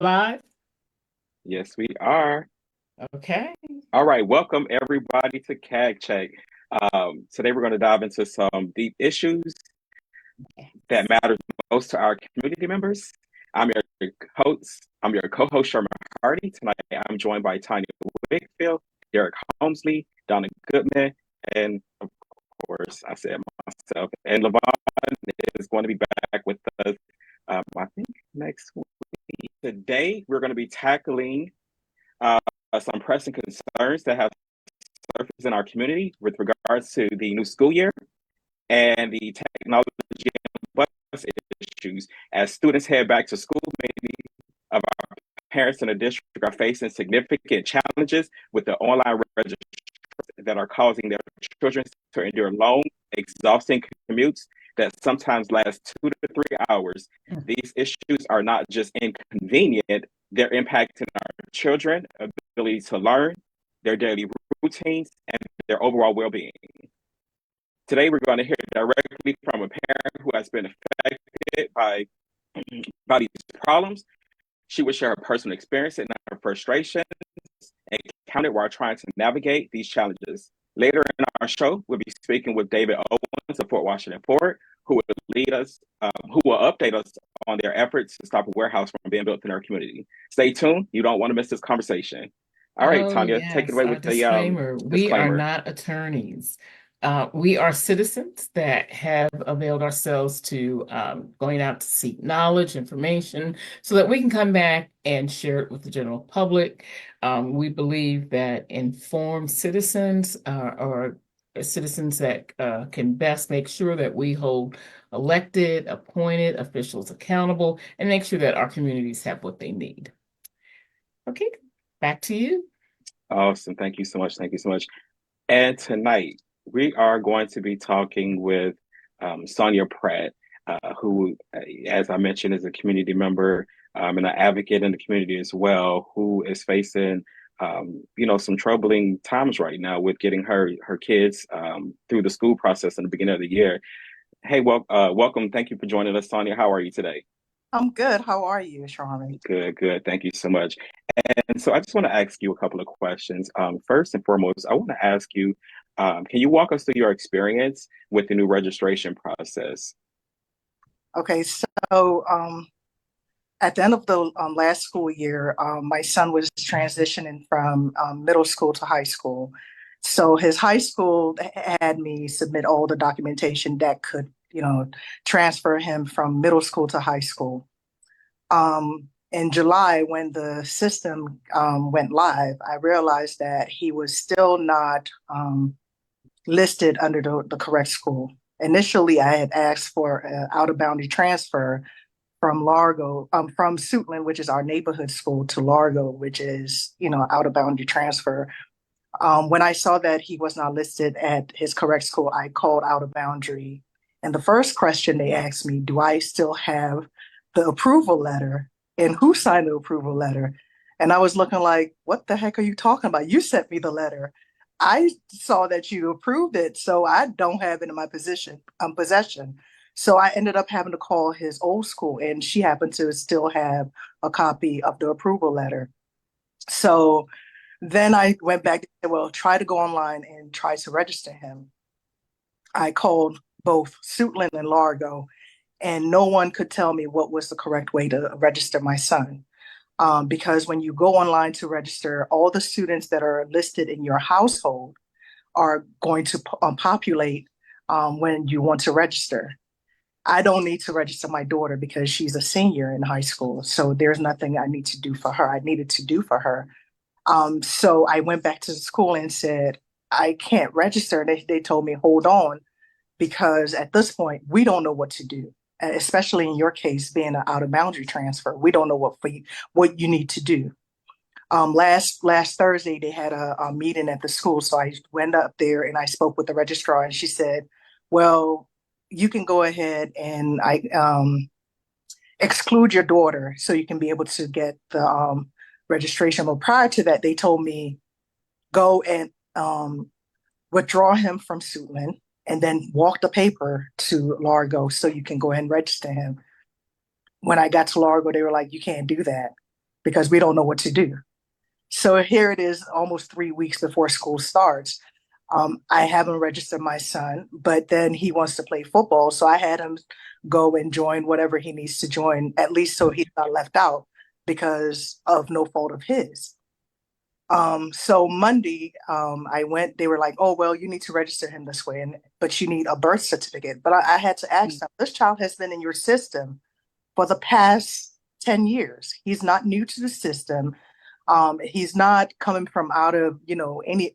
Live? Yes, we are. Okay. All right, welcome everybody to CAG Check. Today we're going to dive into some deep issues that matter most to our community members. I'm your host. I'm your co-host Sherman Hardy. Tonight I'm joined by Tanya Wakefield, Derek Holmesley, Donna Goodman, and of course I said myself. And Levon is going to be back with us. I think next week. Today we're going to be tackling uh, some pressing concerns that have surfaced in our community with regards to the new school year and the technology and bus issues. As students head back to school, many of our parents in the district are facing significant challenges with the online registration that are causing their children to endure long, exhausting commutes that sometimes last 2 to 3 hours. These issues are not just inconvenient, they're impacting our children' ability to learn, their daily routines, and their overall well being. Today, we're going to hear directly from a parent who has been affected by these problems. She will share her personal experience and her frustration encountered while trying to navigate these challenges. Later in our show, we'll be speaking with David Owens of Fort Washington Forward, who will update us on their efforts to stop a warehouse from being built in our community. Stay tuned. You don't want to miss this conversation. All right, Oh, Tanya, take it yes. away Our with the disclaimer. We are disclaimer. not attorneys. We are citizens that have availed ourselves to going out to seek knowledge, information, so that we can come back and share it with the general public. We believe that informed citizens are citizens that can best make sure that we hold elected, appointed officials accountable and make sure that our communities have what they need. Okay, back to you. Awesome. Thank you so much. Thank you so much. And tonight, we are going to be talking with Sonia Pratt, who, as I mentioned, is a community member and an advocate in the community as well, who is facing, some troubling times right now with getting her kids through the school process in the beginning of the year. Hey, welcome. Thank you for joining us, Sonia. How are you today? I'm good. How are you, Charmin? Good, good. Thank you so much. And so I just want to ask you a couple of questions. First and foremost, I want to ask you, can you walk us through your experience with the new registration process? Okay, so at the end of the last school year, my son was transitioning from middle school to high school. So his high school had me submit all the documentation that could, transfer him from middle school to high school. In July, when the system went live, I realized that he was still not listed under the correct school. Initially, I had asked for an out of boundary transfer from Largo, from Suitland, which is our neighborhood school, to Largo, which is, out of boundary transfer. When I saw that he was not listed at his correct school, I called out of boundary. And the first question they asked me, do I still have the approval letter? And who signed the approval letter? And I was looking like, what the heck are you talking about? You sent me the letter. I saw that you approved it, so I don't have it in my possession. So I ended up having to call his old school, and she happened to still have a copy of the approval letter. So then I went back to say, well, try to go online and try to register him. I called both Suitland and Largo, and no one could tell me what was the correct way to register my son. Because when you go online to register, all the students that are listed in your household are going to populate when you want to register. I don't need to register my daughter because she's a senior in high school. So there's nothing I need to do for her. I needed to do for her. So I went back to the school and said, I can't register. They told me, hold on, because at this point, we don't know what to do. Especially in your case, being an out of boundary transfer, we don't know what you need to do. Last Thursday, they had a meeting at the school, so I went up there and I spoke with the registrar, and she said, "Well, you can go ahead and I exclude your daughter, so you can be able to get the registration." But prior to that, they told me go and withdraw him from Suitland and then walk the paper to Largo so you can go ahead and register him. When I got to Largo, they were like, "You can't do that." because we don't know what to do. So here it is, almost 3 weeks before school starts. I haven't registered my son, but then he wants to play football. So I had him go and join whatever he needs to join, at least so he's not left out because of no fault of his. So Monday, I went, they were like, oh, well, you need to register him this way, but you need a birth certificate. But I had to ask them, this child has been in your system for the past 10 years. He's not new to the system. He's not coming from out of,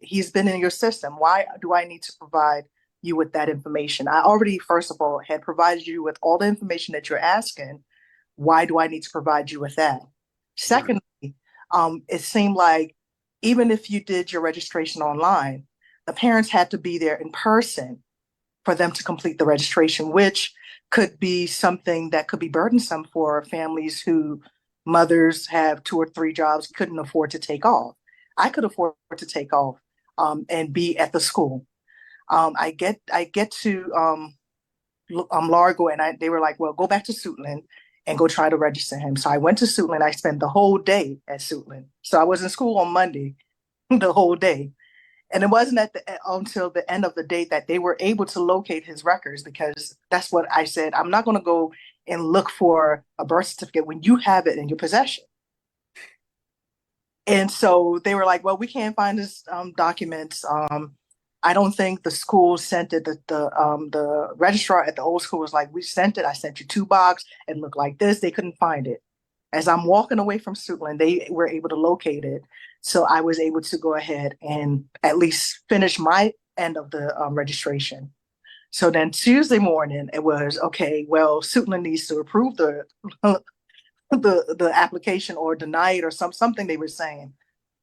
he's been in your system. Why do I need to provide you with that information? I already, first of all, had provided you with all the information that you're asking. Why do I need to provide you with that? Secondly, it seemed like even if you did your registration online, the parents had to be there in person for them to complete the registration, which could be something that could be burdensome for families who mothers have 2 or 3 jobs, couldn't afford to take off. I could afford to take off and be at the school. I get to Largo, and they were like, well, go back to Suitland and go try to register him. So I went to Suitland. I spent the whole day at Suitland. So I was in school on Monday, the whole day. And it wasn't until the end of the day that they were able to locate his records, because that's what I said. I'm not going to go and look for a birth certificate when you have it in your possession. And so they were like, well, we can't find his documents. I don't think the school sent it. The registrar at the old school was like, we sent it. I sent you 2 boxes. It looked like this. They couldn't find it. As I'm walking away from Suitland, they were able to locate it. So I was able to go ahead and at least finish my end of the registration. So then Tuesday morning, it was, okay, well, Suitland needs to approve the the application or deny it or something they were saying.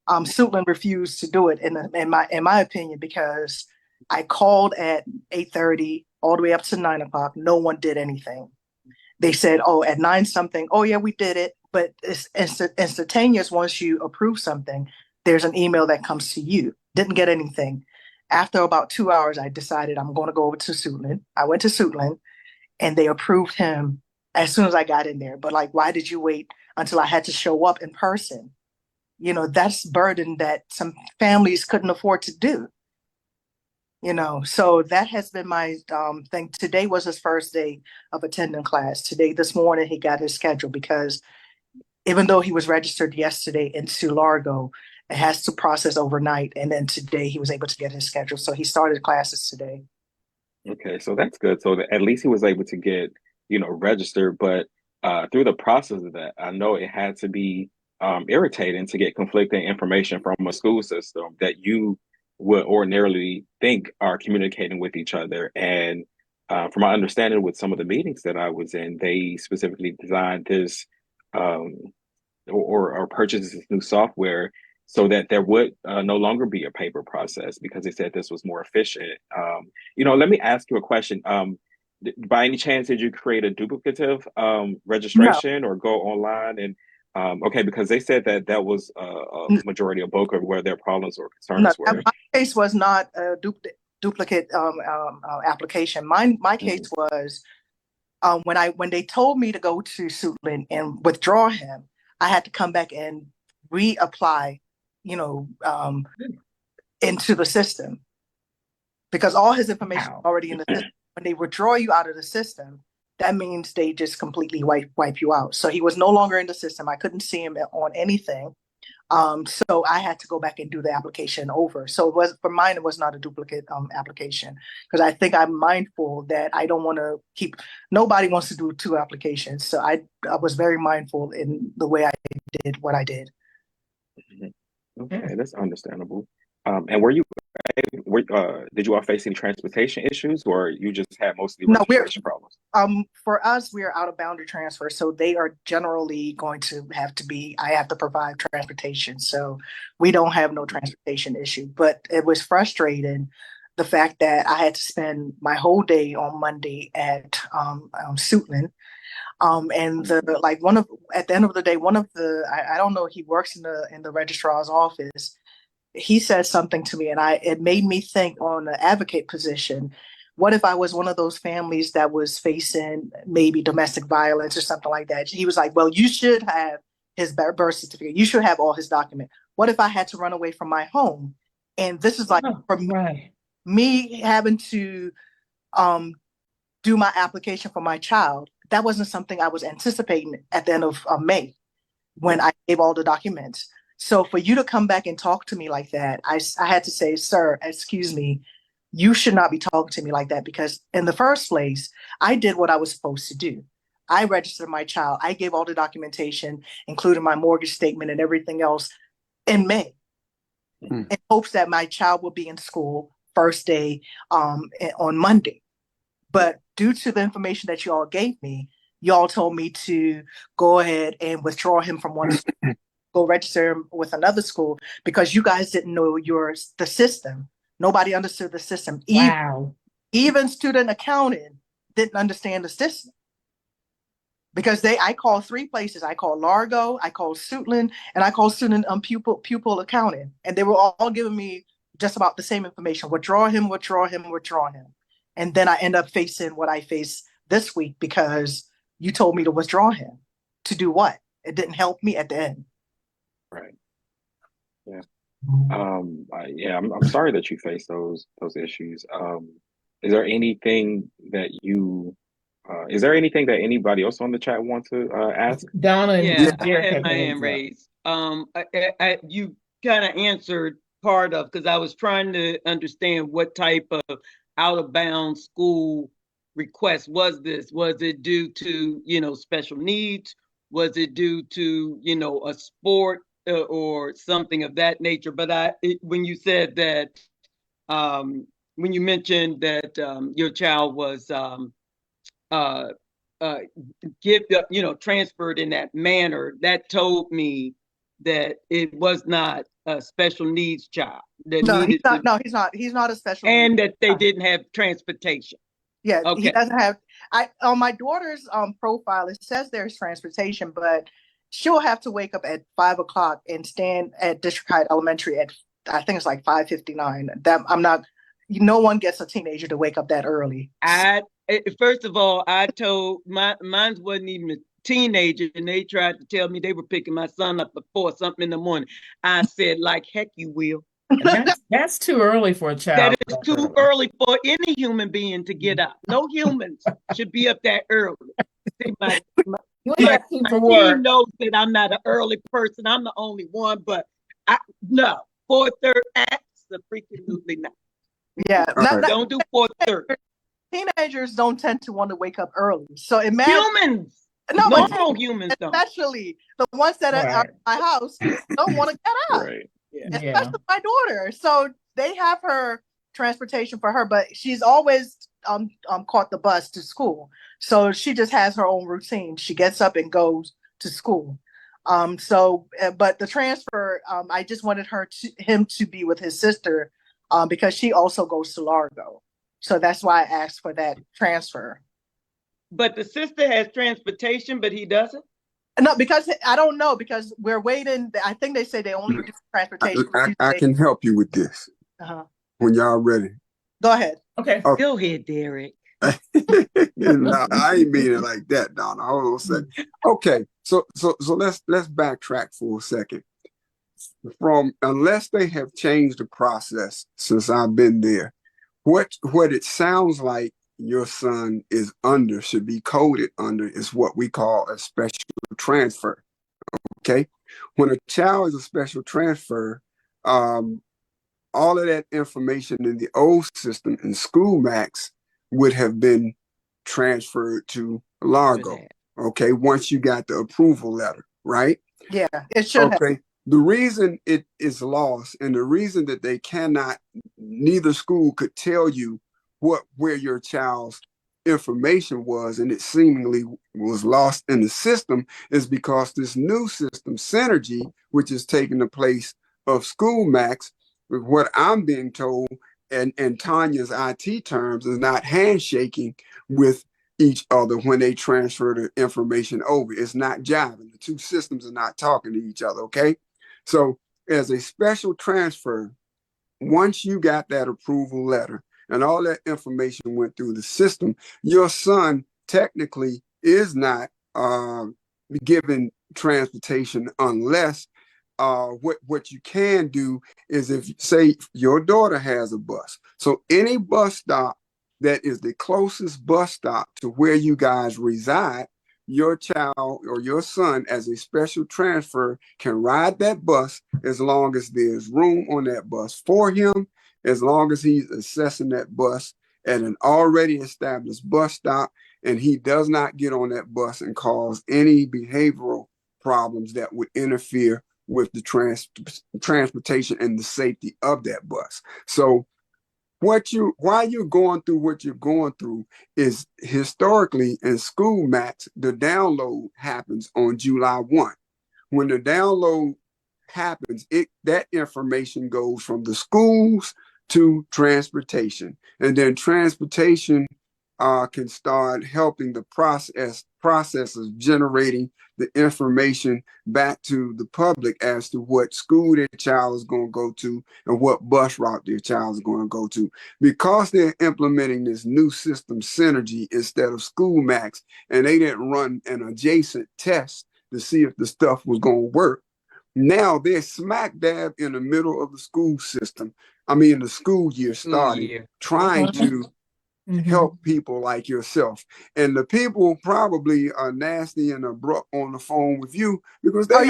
Suitland refused to do it in my opinion, because I called at 8:30 all the way up to 9 o'clock. No one did anything. They said, oh, at 9 something, oh yeah, we did it. But it's instantaneous. Once you approve something, there's an email that comes to you. Didn't get anything. After about 2 hours, I decided I'm going to go over to Suitland. I went to Suitland and they approved him as soon as I got in there. But like, why did you wait until I had to show up in person? That's burden that some families couldn't afford to do. So that has been my thing. Today was his first day of attending class. This morning, he got his schedule, because even though he was registered yesterday into Largo, it has to process overnight. And then today he was able to get his schedule. So he started classes today. Okay, so that's good. So at least he was able to get, registered. But through the process of that, I know it had to be irritating to get conflicting information from a school system that you would ordinarily think are communicating with each other. And from my understanding with some of the meetings that I was in, they specifically designed this or purchased this new software so that there would no longer be a paper process, because they said this was more efficient. Let me ask you a question. By any chance, did you create a duplicative registration or go online and okay, because they said that was a majority of bulk of where their problems or concerns were. My case was not a duplicate application. My case was when they told me to go to Suitland and withdraw him, I had to come back and reapply, into the system, because all his information is already in the system. When they withdraw you out of the system, that means they just completely wipe you out. So he was no longer in the system. I couldn't see him on anything. So I had to go back and do the application over. So it was not a duplicate application, because I think I'm mindful that I don't want to nobody wants to do 2 applications. So I was very mindful in the way I did what I did. Okay, that's understandable. And did you all face any transportation issues, or you just had mostly registration problems? For us, we are out of boundary transfer, so they are generally going to I have to provide transportation. So we don't have no transportation issue, but it was frustrating, the fact that I had to spend my whole day on Monday at Suitland. And at the end of the day, I don't know, he works in the registrar's office. He said something to me, and it made me think, on the advocate position, what if I was one of those families that was facing maybe domestic violence or something like that? He was like, well, you should have his birth certificate. You should have all his documents. What if I had to run away from my home? And this is like Oh, for right. me having to do my application for my child. That wasn't something I was anticipating at the end of May when I gave all the documents. So for you to come back and talk to me like that, I had to say, sir, excuse me, you should not be talking to me like that, because in the first place, I did what I was supposed to do. I registered my child. I gave all the documentation, including my mortgage statement and everything else, in May, in hopes that my child will be in school first day on Monday. But due to the information that you all gave me, you all told me to go ahead and withdraw him from one school, go register him with another school, because you guys didn't know the system. Nobody understood the system. Wow. Even student accounting didn't understand the system. Because I called 3 places. I called Largo, I called Suitland, and I called student pupil accounting. And they were all giving me just about the same information. Withdraw him, withdraw him, withdraw him. And then I end up facing what I face this week because you told me to withdraw him. To do what? It didn't help me at the end. Right. Yeah. I'm sorry that you face those issues. Is there anything that anybody else on the chat wants to ask? Donna and Yeah, I Derek had have my hands hand up. raised. You kind of answered part of, because I was trying to understand what type of out of bounds school request was this. Was it due to, special needs? Was it due to, a sport or something of that nature? But when you said that, when you mentioned that your child was transferred in that manner, that told me that it was not a special needs child that No, needed he's not. to, No, he's not. He's not a special and needs that they child. didn't have transportation. Yeah, he Okay. doesn't have. On my daughter's profile, it says there's transportation, but she'll have to wake up at 5 o'clock and stand at District Heights Elementary at, I think it's like 5:59. That I'm not. No one gets a teenager to wake up that early. First of all, I told mine wasn't even a teenager, and they tried to tell me they were picking my son up at 4 something in the morning. I said, like heck you will. That's too early for a child. That is too early for any human being to get up. No humans should be up that early. See, my team knows that I'm not an early person. I'm the only one, but no, 4:30, absolutely not. Yeah, Don't do 4:30. Teenagers don't tend to want to wake up early. So imagine humans. No, normal humans don't. Especially the ones that are at my house don't want to get up. Right. Yeah. Especially my daughter. So they have her transportation for her, but she's always caught the bus to school. So she just has her own routine. She gets up and goes to school. But the transfer, I just wanted him to be with his sister because she also goes to Largo. So that's why I asked for that transfer. But the sister has transportation, but he doesn't? No, because I don't know, because we're waiting. I think they say they only do transportation. I can help you with this when y'all ready. Go ahead. Okay. Go ahead, Derek. No, I ain't mean it like that, Donna. Hold on a second. Okay, so let's backtrack for a second. Unless they have changed the process since I've been there, what it sounds like your son is under, should be coded under, is what we call a special transfer. Okay, when a child is a special transfer, all of that information in the old system in SchoolMax would have been transferred to Largo. Okay, once you got the approval letter, right? Yeah, it should have. Okay. The reason it is lost, and the reason that they cannot, neither school could tell you where your child's information was, and it seemingly was lost in the system, is because this new system, Synergy, which is taking the place of SchoolMax, with what I'm being told, and Tanya's IT terms, is not handshaking with each other when they transfer the information over. It's not jiving. The two systems are not talking to each other, okay? So as a special transfer, once you got that approval letter and all that information went through the system, your son technically is not given transportation unless what you can do is if say your daughter has a bus. So any bus stop that is the closest bus stop to where you guys reside, your child or your son as a special transfer can ride that bus as long as there's room on that bus for him, as long as he's accessing that bus at an already established bus stop and he does not get on that bus and cause any behavioral problems that would interfere with the transportation and the safety of that bus. So why you're going through what you're going through is historically in school max, the download happens on July 1. When the download happens, that information goes from the schools to transportation, and then transportation can start helping the process of generating the information back to the public as to what school their child is going to go to and what bus route their child is going to go to. Because they're implementing this new system Synergy instead of School Max, and they didn't run an adjacent test to see if the stuff was going to work. Now they're smack dab in the middle of the school system. I mean, the school year starting, trying to help people like yourself. And the people probably are nasty and abrupt on the phone with you because they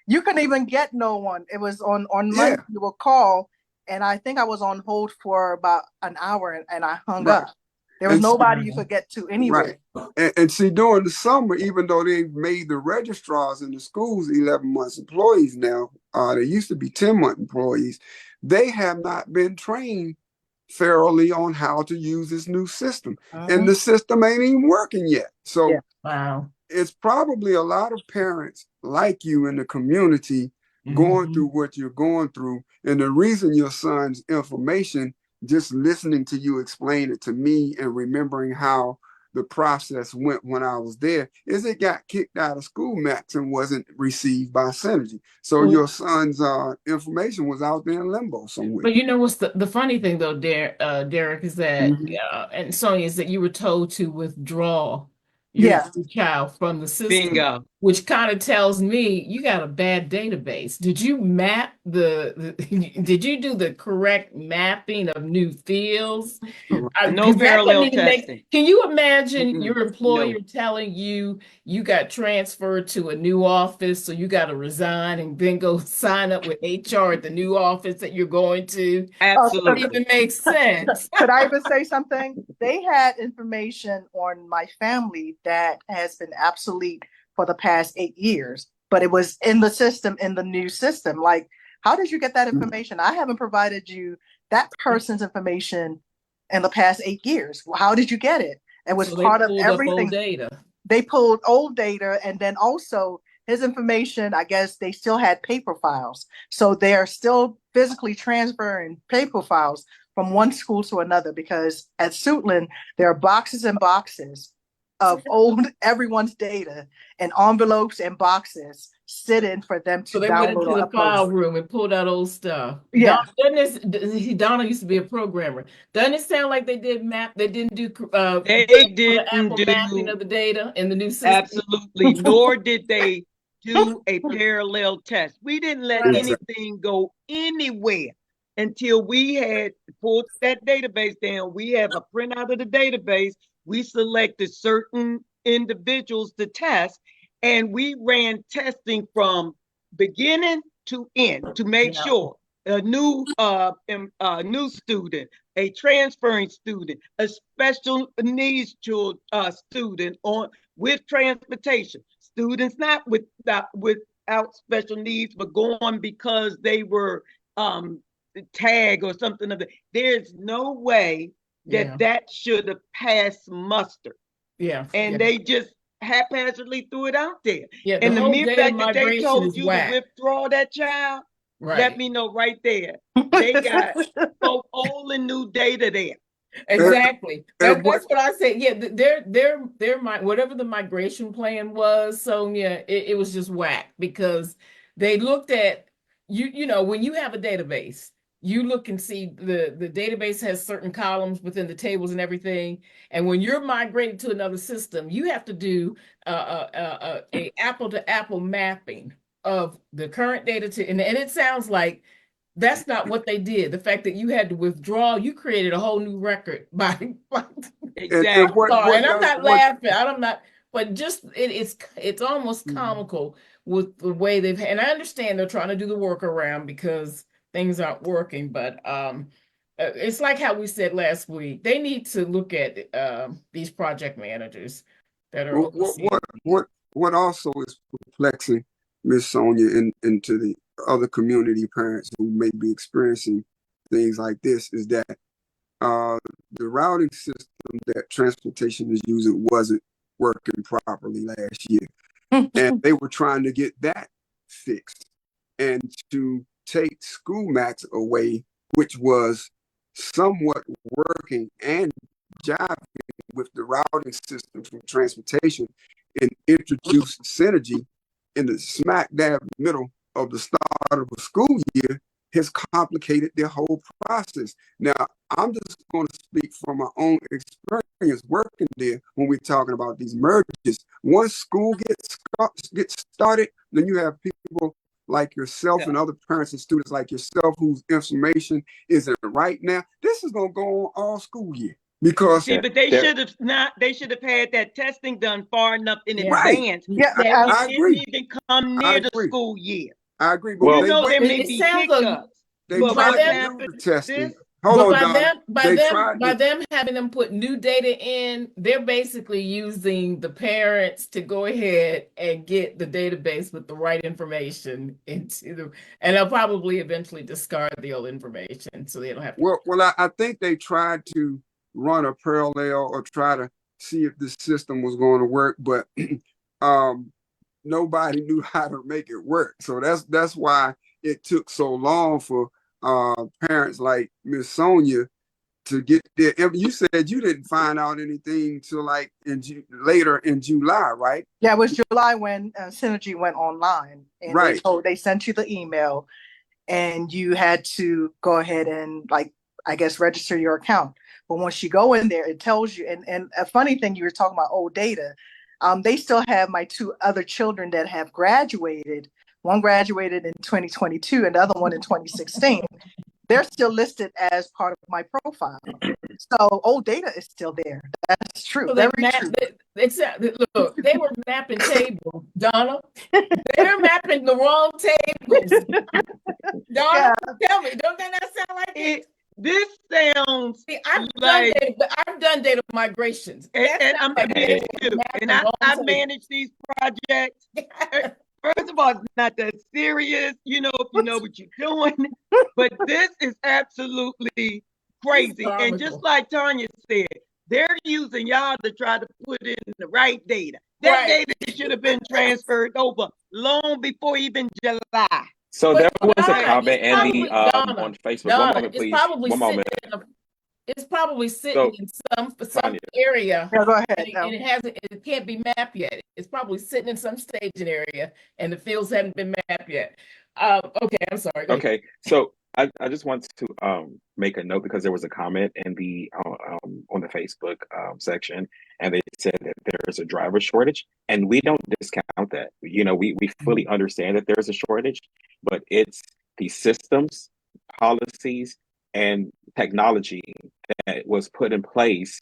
you couldn't even get no one. It was on Yeah. Monday, you will call, and I think I was on hold for about an hour and I hung Right. up. There was And nobody you could get to anyway. Right. And see, during the summer, even though they made the registrars in the schools 11 months employees now, they used to be 10-month employees, they have not been trained thoroughly on how to use this new system. And the system ain't even working yet. So Wow. it's probably a lot of parents like you in the community going through what you're going through. And the reason your son's information, just listening to you explain it to me and remembering how the process went when I was there, is it got kicked out of School Max and wasn't received by Synergy. So your son's information was out there in limbo somewhere. But you know what's the funny thing though, Derek, is that and Sonia, is that you were told to withdraw your child from the system. Bingo. Which kind of tells me you got a bad database. Did you map did you do the correct mapping of new fields? No parallel testing. Can you imagine your employer telling you you got transferred to a new office, so you got to resign and then go sign up with HR at the new office that you're going to? Absolutely. It even makes sense. Could I even say something? They had information on my family that has been obsolete for the past 8 years, but it was in the system, in the new system. Like, how did you get that information? I haven't provided you that person's information in the past 8 years. How did you get it? It was part of everything. Old data. They pulled old data, and then also his information, I guess they still had paper files. So they're still physically transferring paper files from one school to another, because at Suitland, there are boxes and boxes of everyone's data and envelopes and boxes sitting for them to So they download went into the or file upload. room and pulled out old stuff. Yeah. Donna used to be a programmer. Doesn't it sound like they didn't do They the didn't do mapping of the data in the new system? absolutely, nor did they do a parallel test. We didn't let anything go anywhere until we had pulled that database down. We have a printout of the database. We selected certain individuals to test, and we ran testing from beginning to end to make sure a new student, a transferring student, a special needs student with transportation, students not without special needs but going because they were tagged or something of that. There's no way that should have passed muster. They just haphazardly threw it out there. And the mere fact that they told you to withdraw that child, let me know right there. They got both old and new data there. Exactly. That's what I said. Yeah, their whatever the migration plan was, Sonia, it was just whack, because they looked at you know, when you have a database you look and see the database has certain columns within the tables and everything. And when you're migrating to another system, you have to do a apple to apple mapping of the current data to, and it sounds like that's not what they did. The fact that you had to withdraw, you created a whole new record by Exactly. sorry, and I'm not laughing. I'm not, but just it's almost comical with the way they've, and I understand they're trying to do the workaround because things aren't working, but it's like how we said last week. They need to look at these project managers that are overseeing. What also is perplexing, Miss Sonia, and to the other community parents who may be experiencing things like this is that the routing system that transportation is using wasn't working properly last year. And they were trying to get that fixed and to take SchoolMax away, which was somewhat working and jiving with the routing system from transportation, and introduce synergy in the smack dab middle of the start of a school year has complicated their whole process. Now, I'm just going to speak from my own experience working there when we're talking about these merges. Once school gets started, then you have people like yourself and other parents and students like yourself whose information isn't right now. This is going to go on all school year. Because but they should have had that testing done far enough in advance. Yeah, that I it didn't even come near the school year. I agree. But Well, you know, there may it be sounds like hiccups. they But tried what to happened? do the testing. This, Hold on, by them having them put new data in, they're basically using the parents to go ahead and get the database with the right information into the, and they'll probably eventually discard the old information so they don't have to. Well, I think they tried to run a parallel or try to see if this system was going to work, but nobody knew how to make it work. So that's why it took so long for parents like Miss Sonia to get there. You said you didn't find out anything till like later in July, right? Yeah, it was July when Synergy went online, and Right. they sent you the email, and you had to go ahead and, like, I guess, register your account. But once you go in there, it tells you. And a funny thing, you were talking about old data. They still have my two other children that have graduated. One graduated in 2022 and the other one in 2016. They're still listed as part of my profile. So old data is still there. That's true. So Very true. Look, they were mapping tables, Donna. They're mapping the wrong tables. Donna, tell me, don't that not sound like it? This sounds I've done data migrations. And I'm against you. And I manage these projects. First of all, it's not that serious, you know, if you know what you're doing. But this is absolutely crazy. And just like Tanya said, they're using y'all to try to put in the right data. That data should have been transferred over long before even July. So there was a Donna, comment, Andy, Donna, on Facebook. Donna, One moment, please. One moment. It's probably sitting in some area. Yeah, go ahead. And it can't be mapped yet. It's probably sitting in some staging area, and the fields haven't been mapped yet. Okay, I'm sorry. Okay, so I just want to make a note because there was a comment in the on the Facebook section, and they said that there's a driver shortage, and we don't discount that. You know, we fully understand that there's a shortage, but it's the systems, policies, and technology that was put in place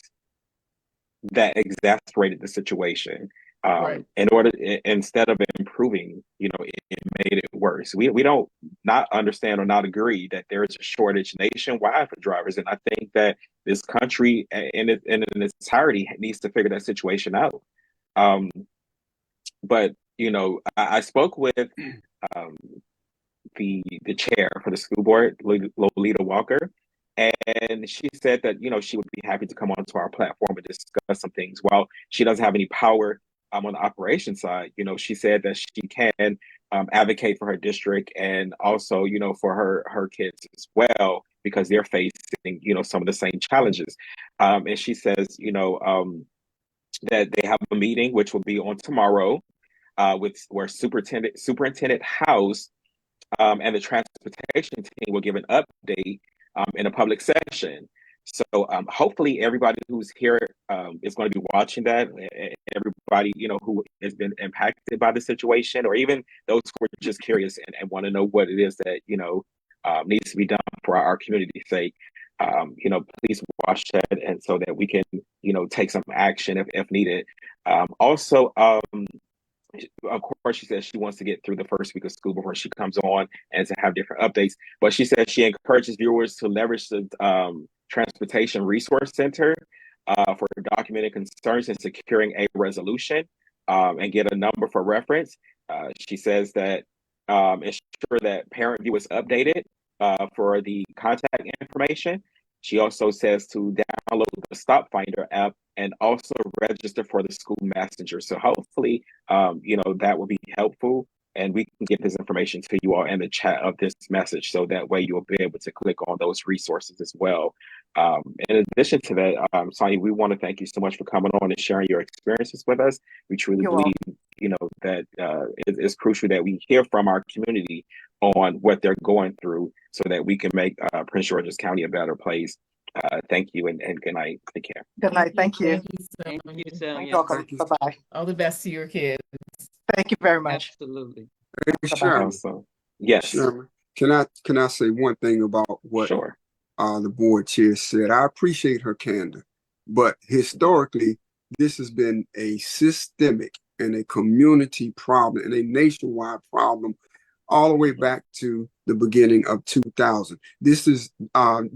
that exacerbated the situation. Instead of improving, you know, it made it worse. We don't not understand or not agree that there is a shortage nationwide for drivers, and I think that this country in its entirety needs to figure that situation out. But you know, I spoke with the chair for the school board, Lolita Walker, and she said that, you know, she would be happy to come onto our platform and discuss some things. While she doesn't have any power on the operations side, you know, she said that she can advocate for her district and also, you know, for her kids as well, because they're facing, you know, some of the same challenges. And she says, you know, that they have a meeting, which will be on tomorrow, where Superintendent House and the transportation team will give an update in a public session. So hopefully everybody who's here is going to be watching that. Everybody, who has been impacted by the situation, or even those who are just curious and want to know what it is that, needs to be done for our community's sake. Please watch that, and so that we can, take some action if needed. Also, of course, she says she wants to get through the first week of school before she comes on and to have different updates. But she says she encourages viewers to leverage the Transportation Resource Center for documenting concerns and securing a resolution, and get a number for reference. She says that ensure that Parent View is updated for the contact information. She also says to download the Stop Finder app and also register for the school messenger. So hopefully, that will be helpful, and we can get this information to you all in the chat of this message, so that way you'll be able to click on those resources as well. In addition to that, Sonia, we want to thank you so much for coming on and sharing your experiences with us. We truly You're believe, that it's crucial that we hear from our community on what they're going through, so that we can make Prince George's County a better place. Thank you, and good night. Take care. Good night. Thank you. Thank you, You're Sonia. welcome. Thank you. Bye-bye. All the best to your kids. Thank you very much. Absolutely. Hey, Bye-bye. Sherman, Awesome. Yes, Sherman, can I say one thing about what sure. the board chair said? I appreciate her candor, but historically, this has been a systemic and a community problem and a nationwide problem all the way back to the beginning of 2000. This is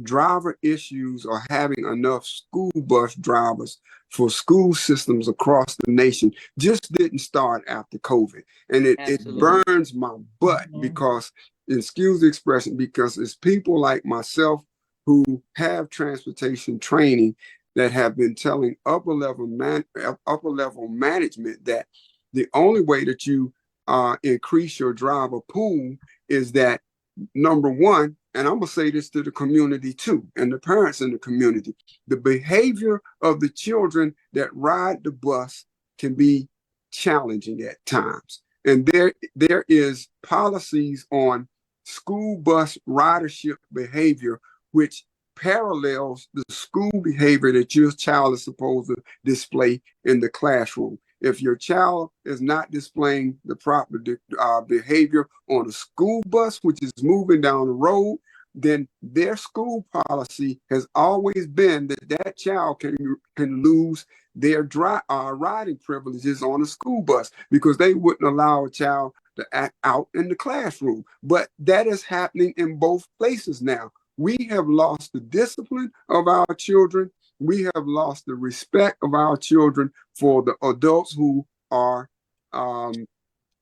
driver issues, or having enough school bus drivers for school systems across the nation just didn't start after COVID. And it Absolutely. burns my butt because, excuse the expression, because it's people like myself who have transportation training that have been telling upper level management that the only way that you increase your driver pool is that, number one, and I'm gonna say this to the community too, and the parents in the community, the behavior of the children that ride the bus can be challenging at times. And there is policies on school bus ridership behavior which parallels the school behavior that your child is supposed to display in the classroom. If your child is not displaying the proper behavior on a school bus, which is moving down the road, then their school policy has always been that that child can lose their riding privileges on a school bus, because they wouldn't allow a child to act out in the classroom. But that is happening in both places now. We have lost the discipline of our children. We have lost the respect of our children for the adults who are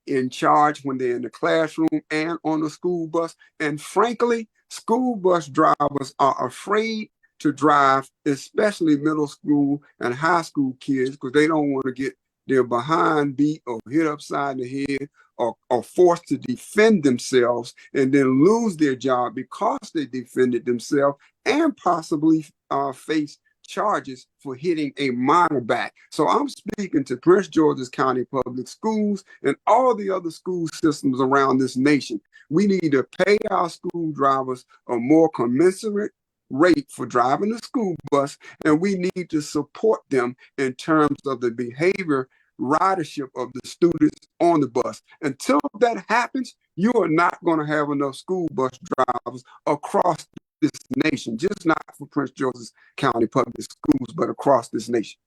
in charge when they're in the classroom and on the school bus. And frankly, school bus drivers are afraid to drive, especially middle school and high school kids, because they don't want to get their behind beat or hit upside the head, or forced to defend themselves and then lose their job because they defended themselves, and possibly face charges for hitting a minor back. So I'm speaking to Prince George's County Public Schools and all the other school systems around this nation. We need to pay our school drivers a more commensurate rate for driving the school bus, and we need to support them in terms of the behavior ridership of the students on the bus. Until that happens, you are not going to have enough school bus drivers across this nation, just not for Prince George's County Public Schools, but across this nation.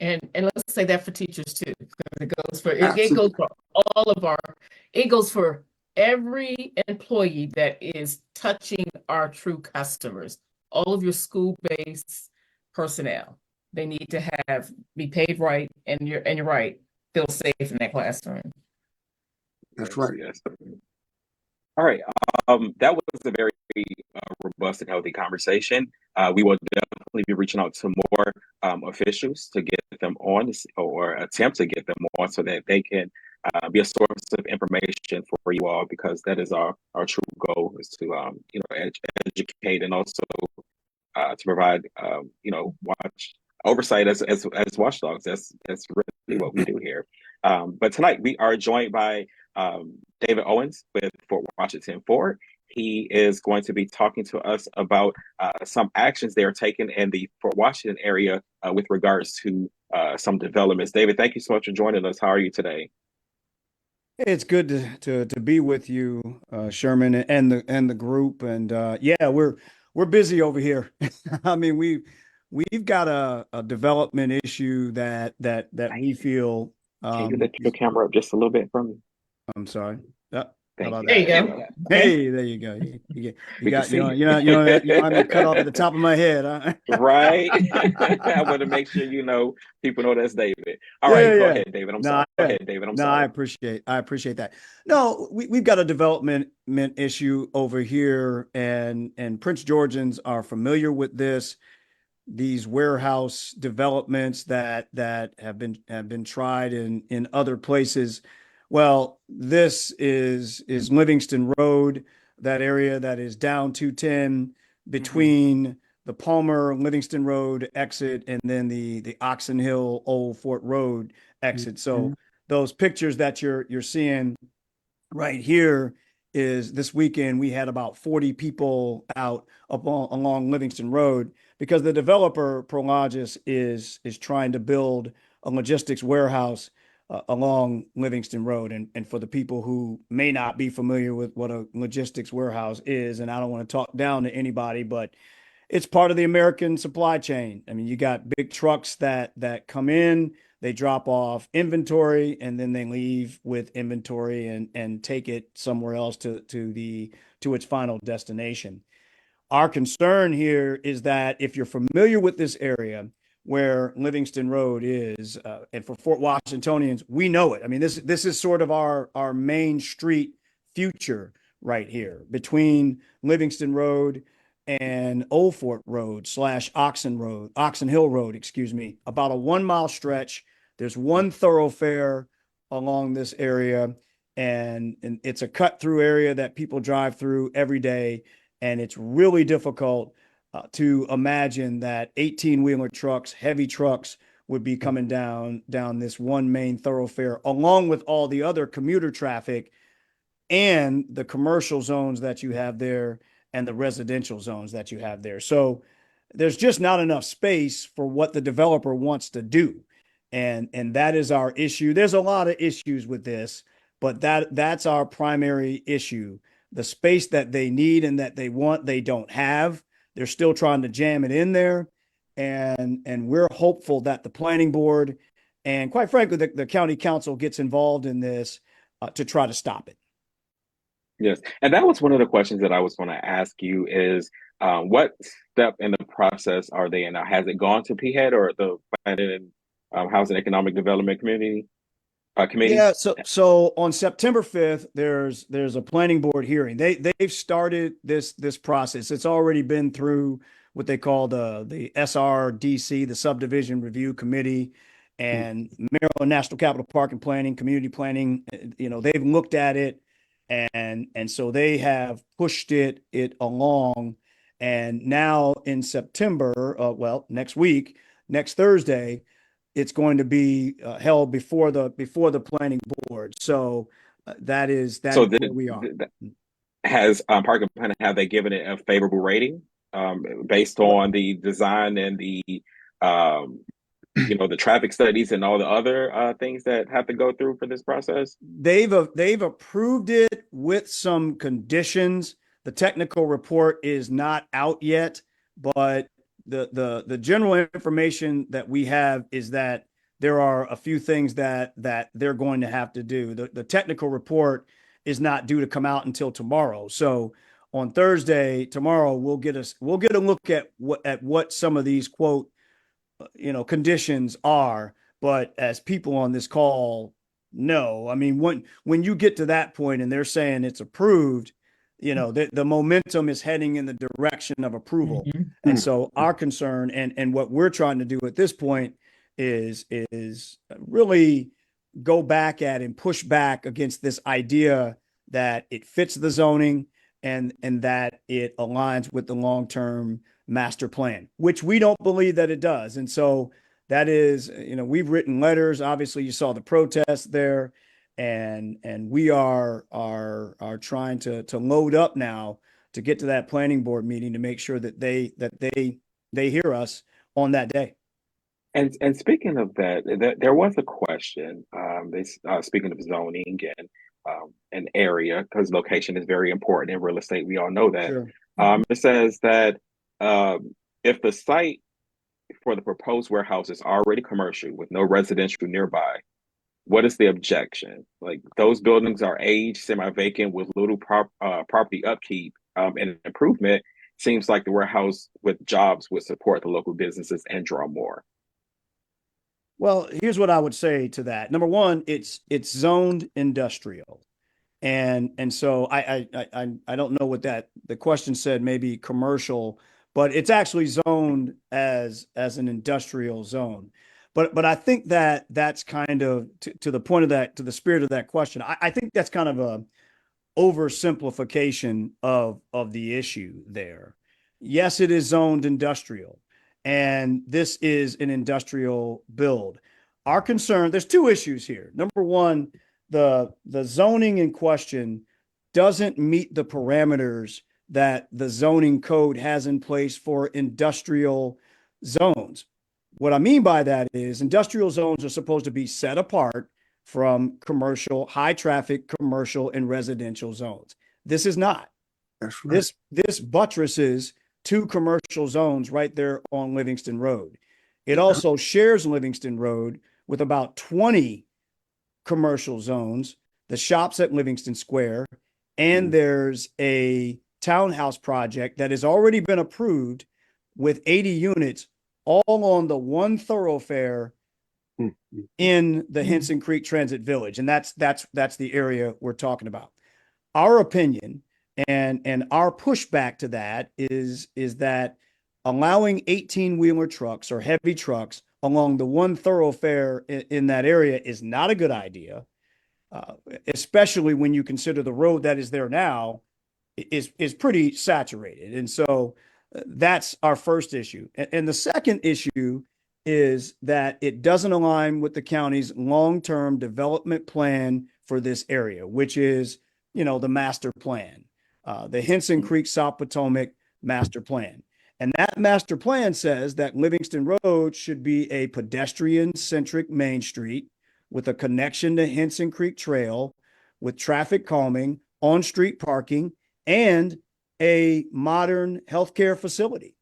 And let's say that for teachers too, because it goes for it goes for every employee that is touching our true customers. All of your school-based personnel, they need to be paid right, and you're right, feel safe in that classroom. That's right. Yes. All right. That was a very robust and healthy conversation. We will definitely be reaching out to more officials to get them on, or attempt to get them on, so that they can be a source of information for you all, because that is our true goal, is to educate, and also to provide oversight as watchdogs. That's really what we do here. But tonight we are joined by David Owens with Fort Washington Forward. He is going to be talking to us about some actions they are taking in the Fort Washington area with regards to some developments. David, thank you so much for joining us. How are you today? It's good to be with you, Sherman, and the group. And yeah, we're busy over here. I mean, we've got a development issue that we feel. Can you lift your camera up just a little bit for me? I'm sorry. How Thank about you. There you that? go. Hey, there you go. You We got can see you know have me cut off at the top of my head, huh? Right. I want to make sure people know that's David. All right, Yeah, go yeah. ahead, David. I'm No, sorry. Go ahead, David. I'm no, I sorry. appreciate that. No, we've got a development issue over here, and Prince Georgians are familiar with this. These warehouse developments that have been tried in other places. Well, this is Livingston Road, that area that is down 210 between the Palmer Livingston Road exit and then the Oxon Hill Old Fort Road exit. So those pictures that you're seeing right here is this weekend we had about 40 people out along Livingston Road because the developer Prologis is trying to build a logistics warehouse along Livingston Road. And for the people who may not be familiar with what a logistics warehouse is, and I don't want to talk down to anybody, but it's part of the American supply chain. I mean, you got big trucks that come in, they drop off inventory, and then they leave with inventory and take it somewhere else to its final destination. Our concern here is that if you're familiar with this area where Livingston Road is, and for Fort Washingtonians, we know it. I mean, this is sort of our main street future right here between Livingston Road and Old Fort Road / Oxon Hill Road, excuse me, about a 1 mile stretch. There's one thoroughfare along this area, and it's a cut through area that people drive through every day. And it's really difficult to imagine that 18-wheeler trucks, heavy trucks, would be coming down this one main thoroughfare, along with all the other commuter traffic and the commercial zones that you have there and the residential zones that you have there. So there's just not enough space for what the developer wants to do. And that is our issue. There's a lot of issues with this, but that's our primary issue. The space that they need and that they want, they don't have. They're still trying to jam it in there. And we're hopeful that the planning board and, quite frankly, the county council gets involved in this to try to stop it. Yes, and that was one of the questions that I was going to ask you is what step in the process are they in now? Has it gone to PHED or the Planning and Housing Economic Development Committee? Yeah, so on September 5th, there's a planning board hearing. They've started this process. It's already been through what they call the SRDC, the Subdivision Review Committee, and Maryland National Capital Park and Planning, Community Planning. They've looked at it, and so they have pushed it along. And now in September, next week, next Thursday, it's going to be held before the planning board. So that is where we are. Has Park and Planning, have they given it a favorable rating based on the design and the the traffic studies and all the other things that have to go through for this process? They've approved it with some conditions. The technical report is not out yet, but the general information that we have is that there are a few things that they're going to have to do. The technical report is not due to come out until tomorrow. So on Thursday, tomorrow, we'll get a look at what some of these quote, conditions are. But as people on this call know, I mean, when you get to that point and they're saying it's approved, the momentum is heading in the direction of approval. And so our concern and what we're trying to do at this point is really go back at and push back against this idea that it fits the zoning and that it aligns with the long-term master plan, which we don't believe that it does. And so that is, we've written letters. Obviously, you saw the protest there. and we are trying to load up now to get to that planning board meeting to make sure that they hear us on that day. And speaking of that, there was a question. Speaking of zoning and an area, because location is very important in real estate. We all know that. Sure. It says that if the site for the proposed warehouse is already commercial with no residential nearby, what is the objection? Like those buildings are aged, semi-vacant with little property upkeep and improvement. Seems like the warehouse with jobs would support the local businesses and draw more. Well, here's what I would say to that. Number one, it's zoned industrial. And so I don't know what the question said, maybe commercial, but it's actually zoned as an industrial zone. But I think that's kind of to the point of that, to the spirit of that question. I think that's kind of a oversimplification of the issue there. Yes, it is zoned industrial, and this is an industrial build. Our concern, there's two issues here. Number one, the zoning in question doesn't meet the parameters that the zoning code has in place for industrial zones. What I mean by that is industrial zones are supposed to be set apart from commercial, high traffic commercial and residential zones. This is not. That's right. This buttresses two commercial zones right there on Livingston Road. It also shares Livingston Road with about 20 commercial zones, the shops at Livingston Square, and there's a townhouse project that has already been approved with 80 units all on the one thoroughfare in the Henson Creek Transit Village. And that's the area we're talking about. Our opinion and our pushback to that is that allowing 18-wheeler trucks or heavy trucks along the one thoroughfare in that area is not a good idea, especially when you consider the road that is there now is pretty saturated. And so that's our first issue. And the second issue is that it doesn't align with the county's long-term development plan for this area, which is, the master plan, the Henson Creek South Potomac master plan. And that master plan says that Livingston Road should be a pedestrian-centric main street with a connection to Henson Creek Trail, with traffic calming, on-street parking, and a modern healthcare facility.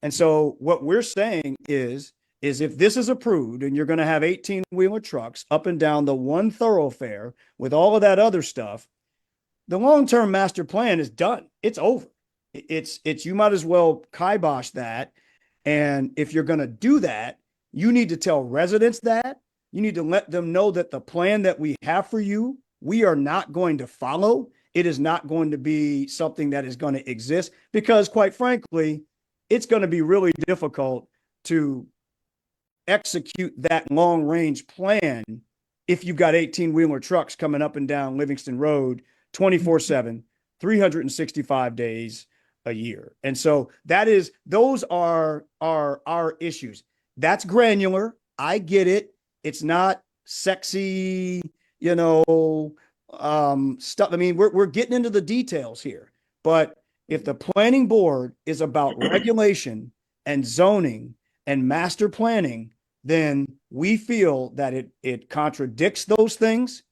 And so what we're saying is if this is approved and you're going to have 18-wheeler trucks up and down the one thoroughfare with all of that other stuff, the long-term master plan is done. It's over. It's you might as well kibosh that. And if you're going to do that, you need to tell residents that. You need to let them know that the plan that we have for you, we are not going to follow. It is not going to be something that is going to exist because, quite frankly, it's going to be really difficult to execute that long-range plan if you've got 18-wheeler trucks coming up and down Livingston Road 24/7, 365 days a year. And so those are our issues. That's granular. I get it. It's not sexy, stuff. I mean, we're getting into the details here, but if the planning board is about regulation and zoning and master planning, then we feel that it contradicts those things,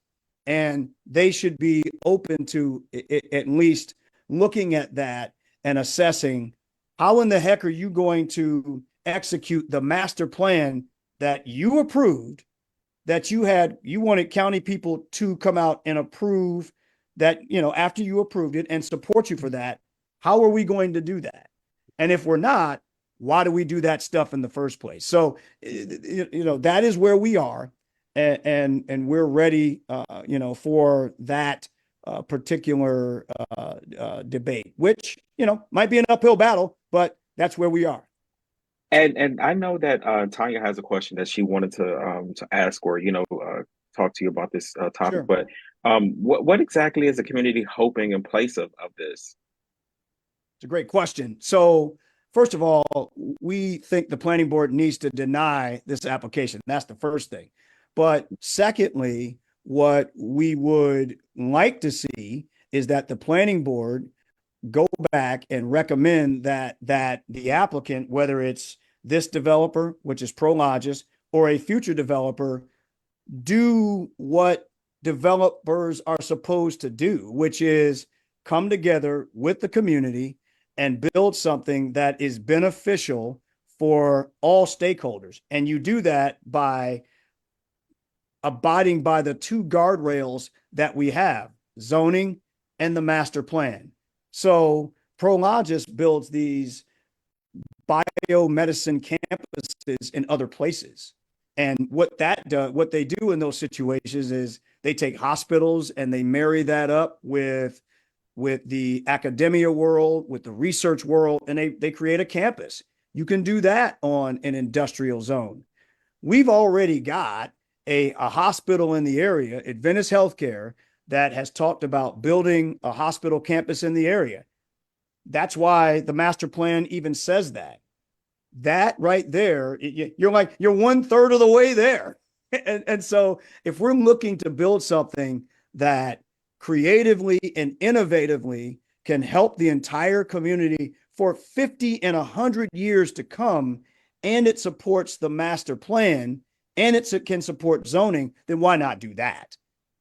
and they should be open to at least looking at that and assessing how in the heck are you going to execute the master plan that you approved, that you wanted county people to come out and approve that, after you approved it and support you for that. How are we going to do that? And if we're not, why do we do that stuff in the first place? So, that is where we are, and we're ready, for that particular debate, which, might be an uphill battle, but that's where we are. And I know that Tanya has a question that she wanted to ask or talk to you about this topic. Sure. But what exactly is the community hoping in place of this? It's a great question. So first of all, we think the planning board needs to deny this application. That's the first thing. But secondly, what we would like to see is that the planning board go back and recommend that the applicant, whether it's this developer, which is Prologis, or a future developer, do what developers are supposed to do, which is come together with the community and build something that is beneficial for all stakeholders. And you do that by abiding by the two guardrails that we have, zoning and the master plan. So Prologis builds these biomedicine campuses in other places. And what they do in those situations is they take hospitals and they marry that up with the academia world, with the research world, and they create a campus. You can do that on an industrial zone. We've already got a hospital in the area, Adventist Healthcare, that has talked about building a hospital campus in the area. That's why the master plan even says that. That right there, you're 1/3 of the way there. And so if we're looking to build something that creatively and innovatively can help the entire community for 50 and 100 years to come, and it supports the master plan, and it can support zoning, then why not do that?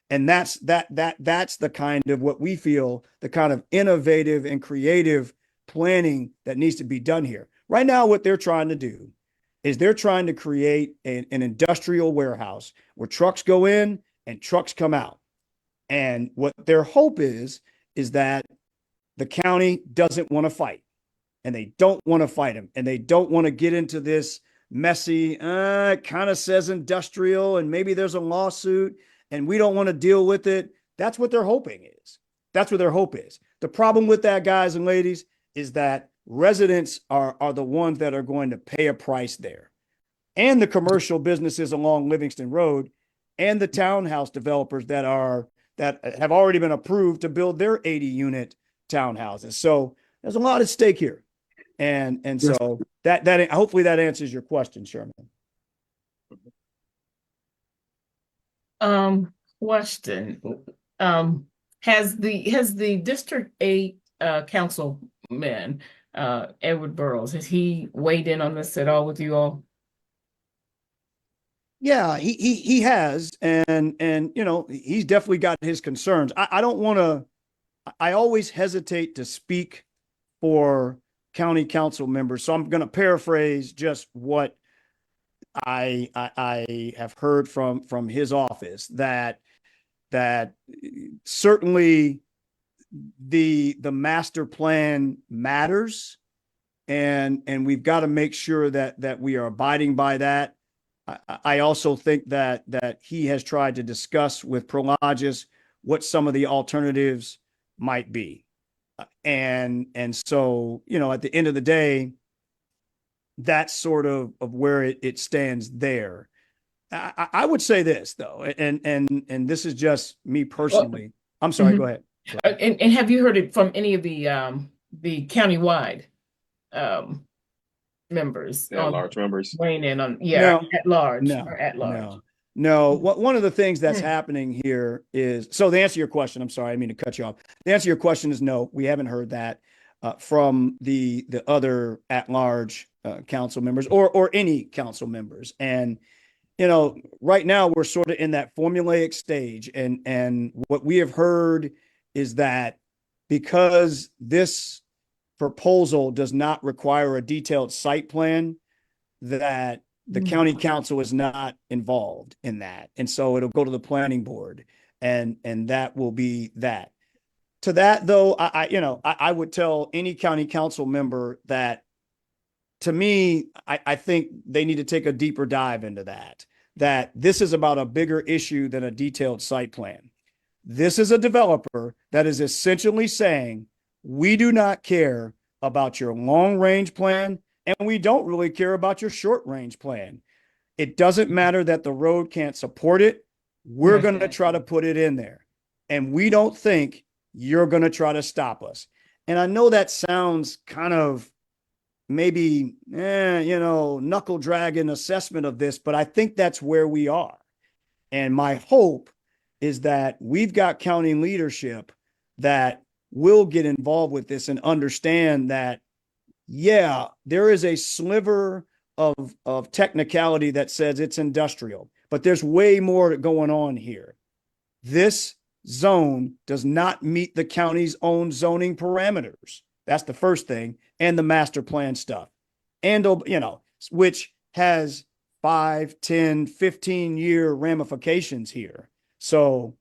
And that's the kind of what we feel, the kind of innovative and creative planning that needs to be done here. Right now, what they're trying to do is they're trying to create an industrial warehouse where trucks go in and trucks come out. And what their hope is that the county doesn't want to fight, and they don't want to fight them, and they don't want to get into this messy, it kind of says industrial, and maybe there's a lawsuit, and we don't want to deal with it. That's what they're hoping is. That's what their hope is. The problem with that, guys and ladies, is that residents are the ones that are going to pay a price there. And the commercial businesses along Livingston Road and the townhouse developers that have already been approved to build their 80-unit townhouses. So there's a lot at stake here. And so that hopefully that answers your question, Sherman. Question. Has the District 8 councilman, Edward Burrows, has he weighed in on this at all with you all? Yeah, he has, and he's definitely got his concerns. I don't want to. I always hesitate to speak for county council members, so I'm going to paraphrase just what I have heard from his office, that certainly the master plan matters, and we've got to make sure that we are abiding by that. I also think that he has tried to discuss with Prologis what some of the alternatives might be. And so, at the end of the day, that's sort of where it stands there. I would say this though, and this is just me personally. I'm sorry, go ahead. And have you heard it from any of the countywide members? Yeah, large members. Weighing in on, No. at large. No, or at large. No. One of the things that's happening here is, so the answer to your question, I'm sorry, I mean to cut you off. The answer to your question is no, we haven't heard that from the other at-large council members or any council members. And, right now we're sort of in that formulaic stage. And what we have heard is that because this proposal does not require a detailed site plan, that the county council is not involved in that. And so it'll go to the planning board, and that will be that. To that though, I would tell any county council member that, to me, I think they need to take a deeper dive into that this is about a bigger issue than a detailed site plan. This is a developer that is essentially saying, we do not care about your long range plan, and we don't really care about your short range plan. It doesn't matter that the road can't support it. We're going to try to put it in there. And we don't think you're going to try to stop us. And I know that sounds kind of maybe, knuckle dragging assessment of this, but I think that's where we are. And my hope is that we've got county leadership that will get involved with this and understand that, yeah, there is a sliver of technicality that says it's industrial, but there's way more going on here. This zone does not meet the county's own zoning parameters. That's the first thing. And the master plan stuff. And, which has 5, 10, 15-year ramifications here. So,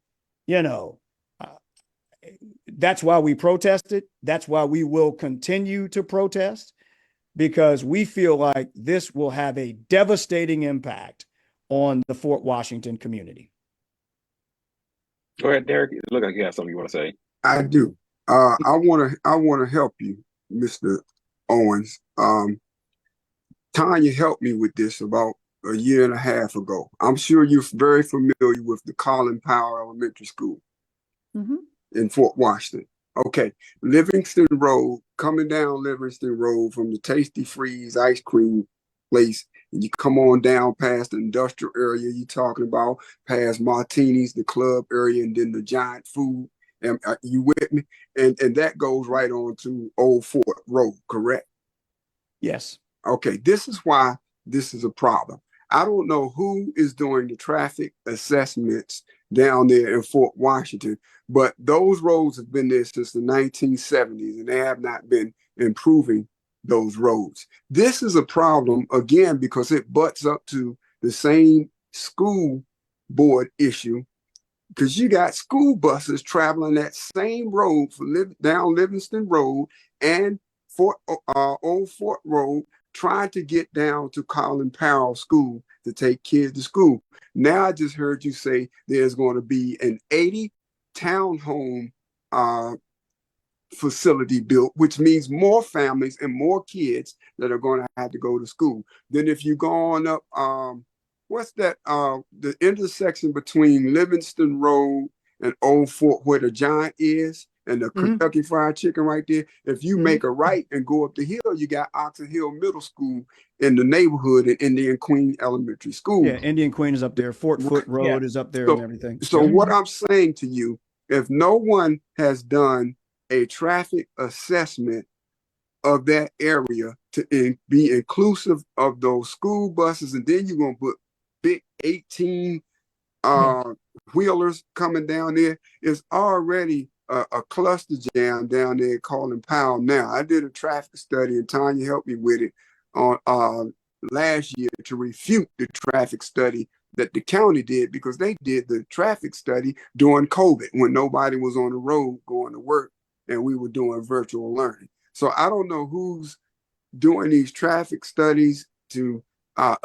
that's why we protested. That's why we will continue to protest, because we feel like this will have a devastating impact on the Fort Washington community. Go ahead, Derek. It look like you have something you want to say. I do. I want to help you, Mr. Owens. Tanya helped me with this about a year and a half ago. I'm sure you're very familiar with the Colin Powell Elementary School in Fort Washington. Okay, Livingston Road, coming down Livingston Road from the Tasty Freeze ice cream place, and you come on down past the industrial area you're talking about, past Martini's, the club area, and then the giant food. And you with me? And that goes right on to Old Fort Road, correct? Yes. Okay, this is why this is a problem. I don't know who is doing the traffic assessments down there in Fort Washington, but those roads have been there since the 1970s, and they have not been improving those roads. This is a problem, again, because it butts up to the same school board issue, because you got school buses traveling that same road down Livingston Road and Old Fort Road, trying to get down to Colin Powell School to take kids to school. Now I just heard you say there's going to be an 80 townhome facility built, which means more families and more kids that are going to have to go to school. Then if you go on up, what's that? The intersection between Livingston Road and Old Fort, where the Giant is, and the Kentucky Fried Chicken right there. If you make a right and go up the hill, you got Oxon Hill Middle School in the neighborhood, and Indian Queen Elementary School. Yeah, Indian Queen is up there. Fort Foot Road is up there, and everything. So what I'm saying to you, if no one has done a traffic assessment of that area to be inclusive of those school buses, and then you're going to put big 18 wheelers coming down there, it's already a cluster jam down there calling Powell now. I did a traffic study, and Tanya helped me with it on last year to refute the traffic study that the county did, because they did the traffic study during COVID when nobody was on the road going to work and we were doing virtual learning. So I don't know who's doing these traffic studies to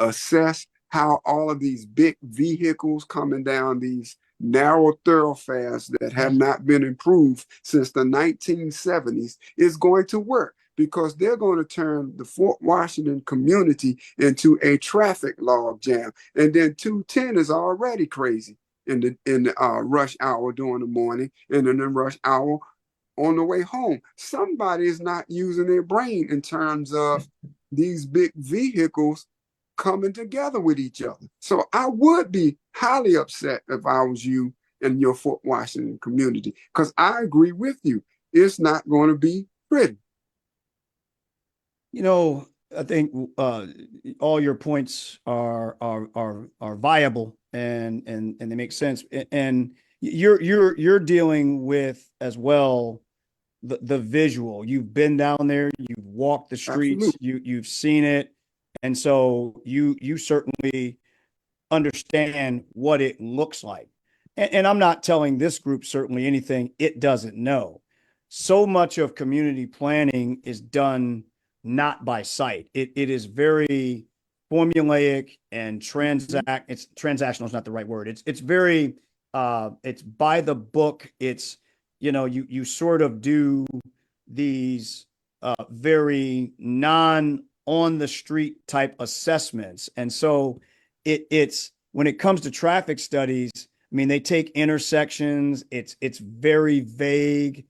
assess how all of these big vehicles coming down these narrow thoroughfares that have not been improved since the 1970s is going to work, because they're going to turn the Fort Washington community into a traffic log jam. And then 210 is already crazy in the rush hour during the morning, and in the rush hour on the way home. Somebody is not using their brain in terms of these big vehicles coming together with each other. So I would be highly upset if I was you in your Fort Washington community, because I agree with you. It's not going to be pretty. I think all your points are viable and they make sense. And you're dealing with as well the visual. You've been down there, you've walked the streets, you've seen it. And so you certainly understand what it looks like. And I'm not telling this group certainly anything it doesn't know. So much of community planning is done not by sight. It is very formulaic and it's transactional is not the right word. It's very it's by the book. It's you sort of do these very non on the street type assessments. And so it's when it comes to traffic studies, I mean, they take intersections. It's very vague.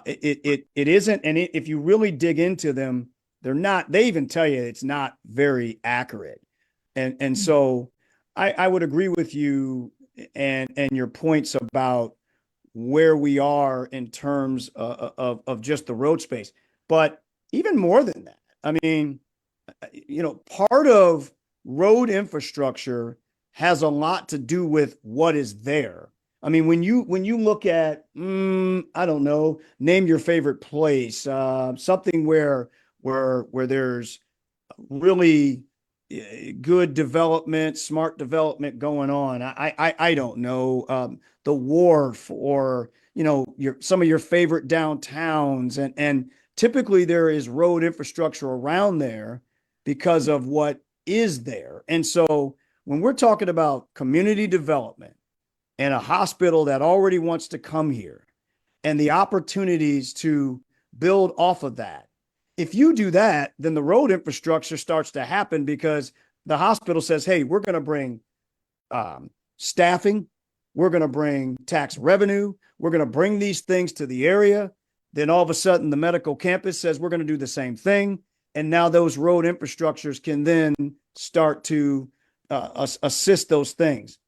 It isn't. And if you really dig into them, they even tell you it's not very accurate. And so I would agree with you and your points about where we are in terms of just the road space. But even more than that, I mean, part of road infrastructure has a lot to do with what is there. I mean, when you look at, I don't know, name your favorite place, something where there's really good development, smart development going on. I don't know, the wharf, or some of your favorite downtowns, and typically there is road infrastructure around there because of what is there. And so when we're talking about community development and a hospital that already wants to come here and the opportunities to build off of that, if you do that, then the road infrastructure starts to happen because the hospital says, hey, we're going to bring staffing, we're going to bring tax revenue, we're going to bring these things to the area. Then all of a sudden the medical campus says we're going to do the same thing. And now those road infrastructures can then start to assist those things.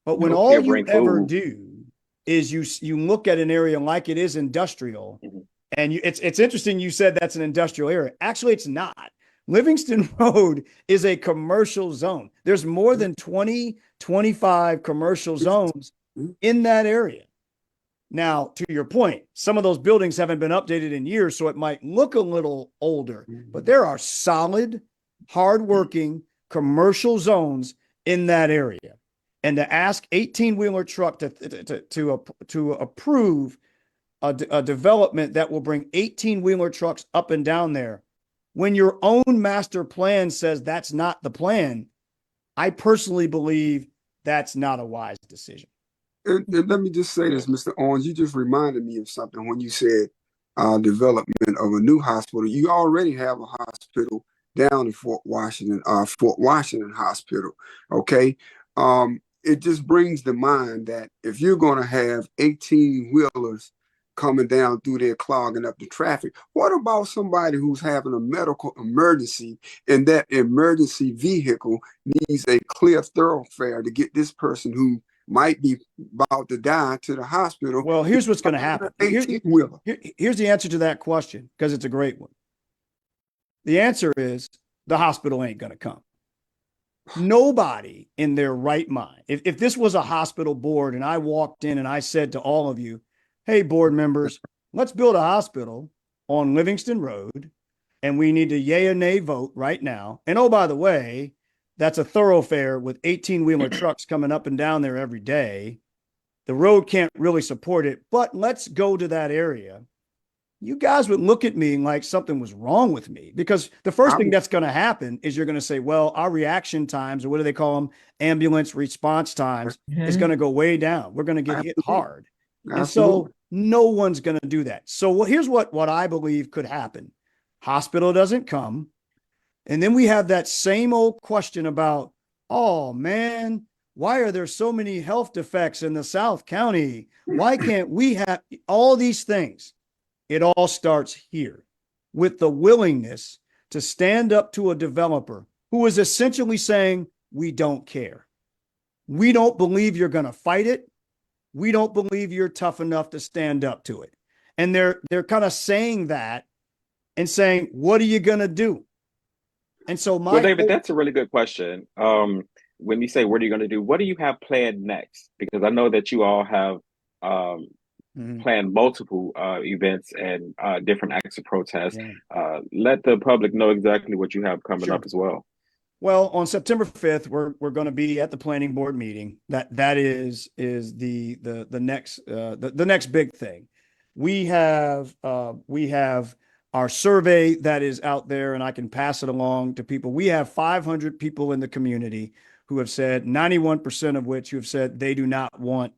But when all you ever do is you look at an area like it is industrial, and it's interesting you said that's an industrial area. Actually, it's not. Livingston Road is a commercial zone. There's more than 20, 25 commercial zones in that area. Now, to your point, some of those buildings haven't been updated in years, so it might look a little older, but there are solid, hardworking commercial zones in that area. And to ask 18-wheeler truck to approve a development that will bring 18-wheeler trucks up and down there, when your own master plan says that's not the plan, I personally believe that's not a wise decision. And let me just say this, Mr. Owens, you just reminded me of something when you said development of a new hospital. You already have a hospital down in Fort Washington Hospital. Okay. It just brings to mind that if you're going to have 18-wheelers coming down through there clogging up the traffic, what about somebody who's having a medical emergency and that emergency vehicle needs a clear thoroughfare to get this person who might be about to die to the hospital? Well, here's what's going to happen. Here's the answer to that question, because it's a great one. The answer is the hospital ain't going to come. Nobody in their right mind, if this was a hospital board and I walked in and I said to all of you, hey, board members, let's build a hospital on Livingston Road, and we need a yay or nay vote right now. And oh, by the way, that's a thoroughfare with 18-wheeler trucks coming up and down there every day. The road can't really support it, but let's go to that area. You guys would look at me like something was wrong with me, because the first thing that's going to happen is you're going to say, well, our reaction times, or what do they call them? Ambulance response times is going to go way down. We're going to get hit hard. And so no one's going to do that. So here's what I believe could happen. Hospital doesn't come. And then we have that same old question about, oh man, why are there so many health defects in the South County? Why can't we have all these things? It all starts here with the willingness to stand up to a developer who is essentially saying, we don't care. We don't believe you're going to fight it. We don't believe you're tough enough to stand up to it. And they're kind of saying that and saying, what are you going to do? And so well, David, that's a really good question. When you say, what are you going to do? What do you have planned next? Because I know that you all have planned multiple events and different acts of protest. Yeah. Let the public know exactly what you have coming up as well. Well, on September 5th, we're going to be at the planning board meeting. That is the next big thing. We have our survey that is out there, and I can pass it along to people. We have 500 people in the community who have said, 91% of which who have said they do not want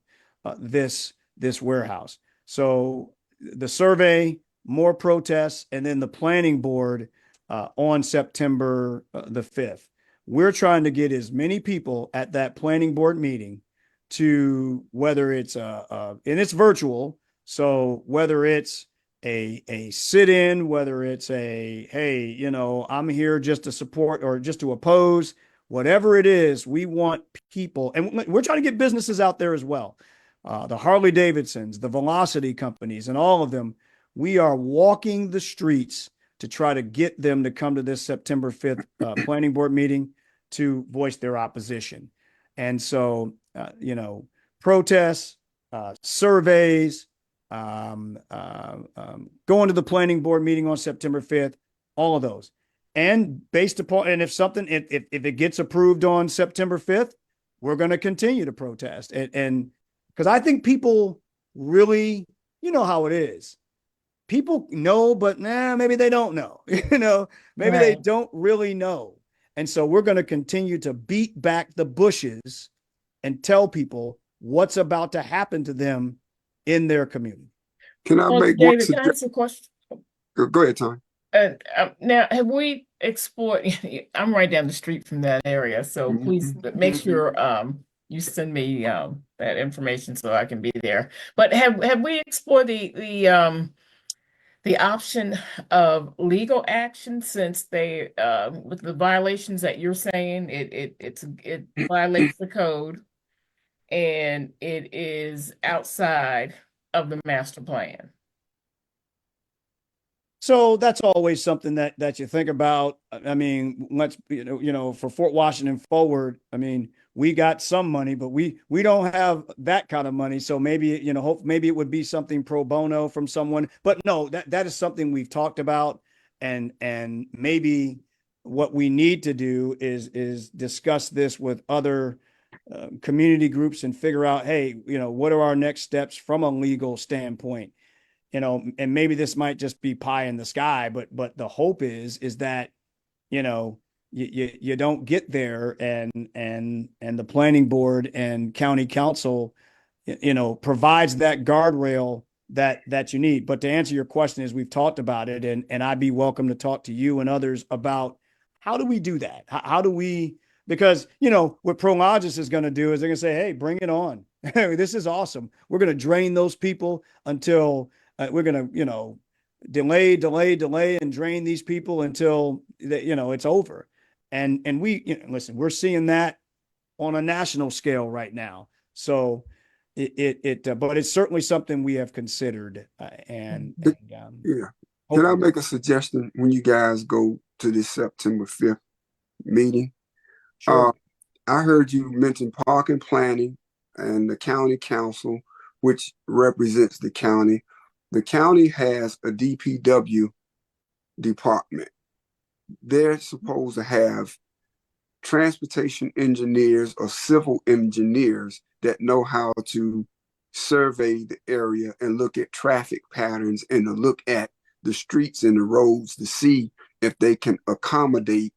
this warehouse. So the survey, more protests, and then the planning board on September the 5th. We're trying to get as many people at that planning board meeting to, whether it's and it's virtual, so whether it's a sit-in, whether it's a, hey, I'm here just to support or just to oppose, whatever it is, we want people, and we're trying to get businesses out there as well. The Harley Davidsons, the Velocity companies, and all of them. We are walking the streets to try to get them to come to this September 5th planning board meeting to voice their opposition. And so, protests, surveys, going to the planning board meeting on September 5th, all of those. And based upon, and if it gets approved on September 5th, we're going to continue to protest. And because I think people really, you know how it is. People know, but maybe they don't know, maybe they don't really know. And so we're going to continue to beat back the bushes and tell people what's about to happen to them in their community. Can I make David, one can I ask a question? Go ahead, Tom. Now, have we explored? I'm right down the street from that area, so please make sure you send me that information so I can be there. But have we explored the option of legal action, since they with the violations that you're saying it violates the code and it is outside of the master plan? So that's always something that you think about. I mean, for Fort Washington Forward, I mean, we got some money, but we don't have that kind of money. So maybe, maybe it would be something pro bono from someone. But no, that is something we've talked about, and maybe what we need to do is discuss this with other community groups and figure out, hey, what are our next steps from a legal standpoint? And maybe this might just be pie in the sky, but the hope is that, you don't get there and the planning board and county council, provides that guardrail that you need. But to answer your question, is we've talked about it, and I'd be welcome to talk to you and others about how do we do that? How do we, because, what Prologis is going to do is they're going to say, hey, bring it on. This is awesome. We're going to drain those people until we're going to, delay and drain these people until it's over. And we, listen, we're seeing that on a national scale right now. So but it's certainly something we have considered. Yeah. Can I make a suggestion when you guys go to this September 5th meeting? Sure. I heard you mention park and planning and the county council, which represents the county. The county has a DPW department. They're supposed to have transportation engineers or civil engineers that know how to survey the area and look at traffic patterns and to look at the streets and the roads to see if they can accommodate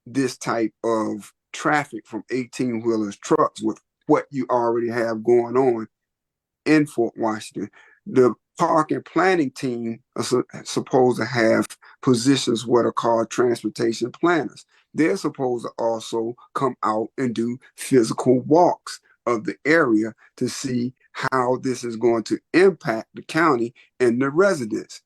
this type of traffic from 18-wheelers, trucks, with what you already have going on in Fort Washington. The park and planning team are supposed to have positions what are called transportation planners. They're supposed to also come out and do physical walks of the area to see how this is going to impact the county and the residents.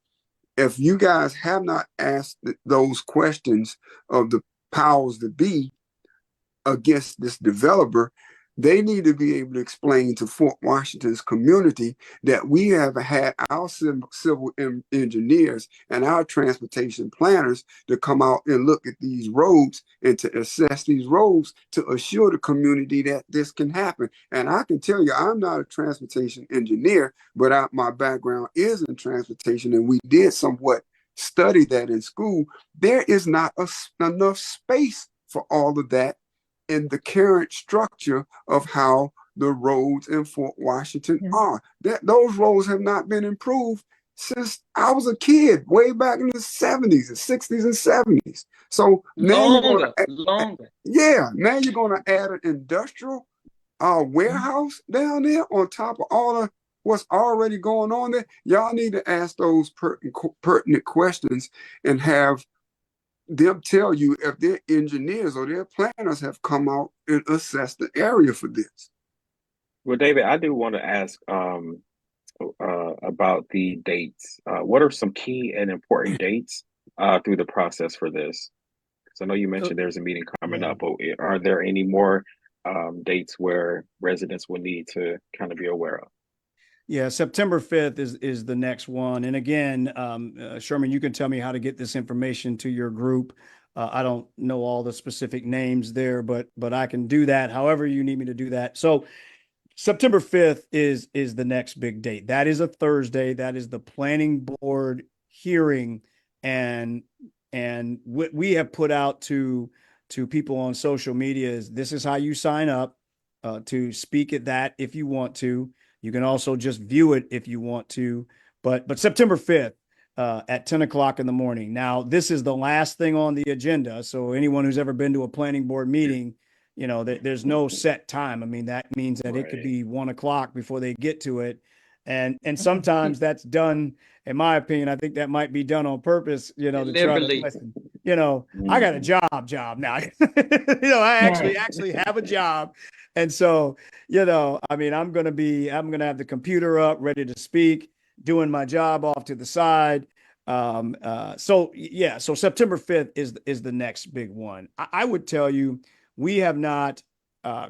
If you guys have not asked those questions of the powers that be against this developer, they need to be able to explain to Fort Washington's community that we have had our civil engineers and our transportation planners to come out and look at these roads and to assess these roads to assure the community that this can happen. And I can tell you, I'm not a transportation engineer, but my background is in transportation, and we did somewhat study that in school. There is not enough space for all of that in the current structure of how the roads in Fort Washington are. Those roads have not been improved since I was a kid, way back in the 70s, the 60s and 70s. So now longer. now you're going to add an industrial warehouse down there on top of all of what's already going on there. Y'all need to ask those pertinent questions and have them tell you if their engineers or their planners have come out and assessed the area for this. Well, David, I do want to ask about the dates. What are some key and important dates through the process for this? So I know you mentioned there's a meeting coming Yeah. up, but are there any more dates where residents will need to kind of be aware of? Yeah, September 5th is the next one. And again, Sherman, you can tell me how to get this information to your group. I don't know all the specific names there, but I can do that however you need me to do that. So September 5th is the next big date. That is a Thursday. That is the planning board hearing, and what we have put out to people on social media is this is how you sign up to speak at that if you want to. You can also just view it if you want to, but September 5th at 10 o'clock in the morning. Now, this is the last thing on the agenda. So anyone who's ever been to a planning board meeting, you know, there's no set time. I mean, that means that it could Right. be 1 o'clock before they get to it. And sometimes that's done, in my opinion, I think that might be done on purpose, you know, to try to Deliberately. listen. You know, I got a job now. You know, I actually have a job. And so, you know, I mean, I'm going to have the computer up, ready to speak, doing my job off to the side. So yeah, so September 5th is the next big one. I would tell you, we have not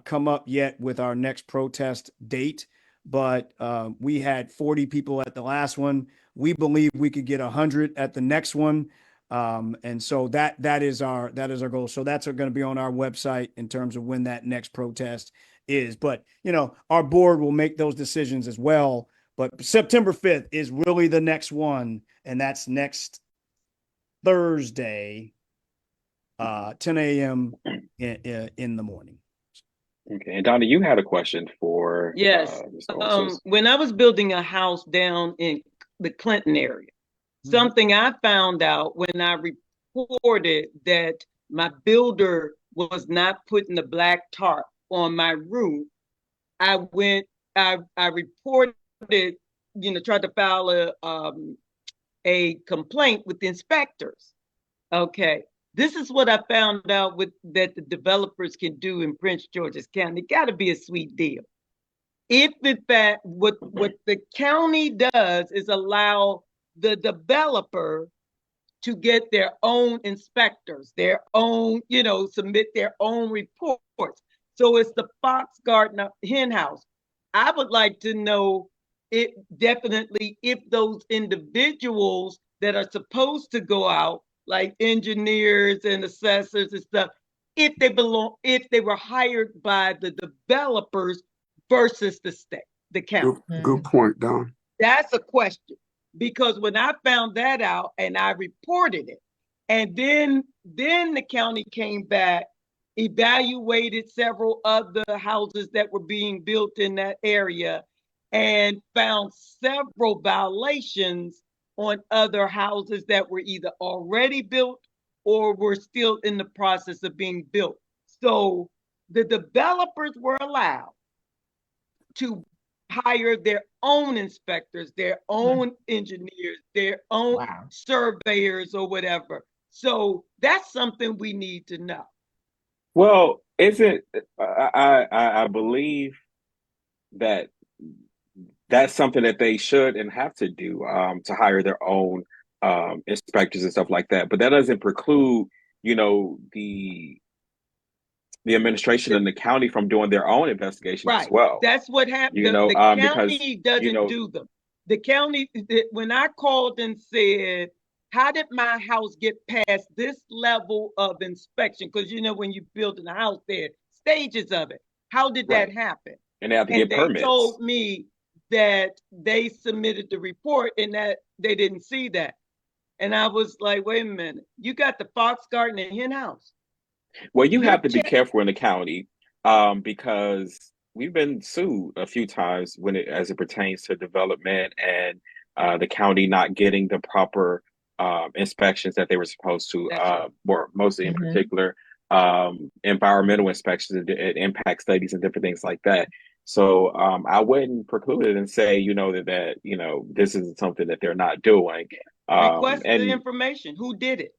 come up yet with our next protest date, but we had 40 people at the last one. We believe we could get 100 at the next one. And so that is our goal. So that's going to be on our website in terms of when that next protest is. But, you know, our board will make those decisions as well. But September 5th is really the next one. And that's next Thursday, 10 a.m. in the morning. Okay. And Donna, you had a question for Yes. Mr. Olsos. When I was building a house down in the Clinton area, something I found out when I reported that my builder was not putting the black tarp on my roof, I reported, you know, tried to file a complaint with the inspectors. Okay. This is what I found out that the developers can do in Prince George's County. It got to be a sweet deal. If in fact what the county does is allow the developer to get their own inspectors, their own, you know, submit their own reports. So it's the Fox Garden hen house. I would like to know it definitely if those individuals that are supposed to go out, like engineers and assessors and stuff, if they were hired by the developers versus the state, the county. Good point, Don. That's a question. Because when I found that out and I reported it, and then the county came back, evaluated several other houses that were being built in that area, and found several violations on other houses that were either already built or were still in the process of being built. So the developers were allowed to hire their own inspectors, their own engineers, their own surveyors or whatever. So that's something we need to know. Well, I believe that that's something that they should and have to do to hire their own inspectors and stuff like that. But that doesn't preclude, you know, the administration and the county from doing their own investigations as well. That's what happened. You know, the county because, doesn't you know, do them. The county, when I called and said, how did my house get past this level of inspection? Because, you know, when you build a house, there are stages of it. How did that happen? And they have to get permits. They told me that they submitted the report and that they didn't see that. And I was like, wait a minute, you got the Fox Garden and hen house. Well, you have to be careful in the county because we've been sued a few times as it pertains to development and the county not getting the proper inspections that they were supposed to, or mostly in particular environmental inspections and impact studies and different things like that. So I wouldn't preclude it and say, you know, that you know, this isn't something that they're not doing. Request the information. Who did it?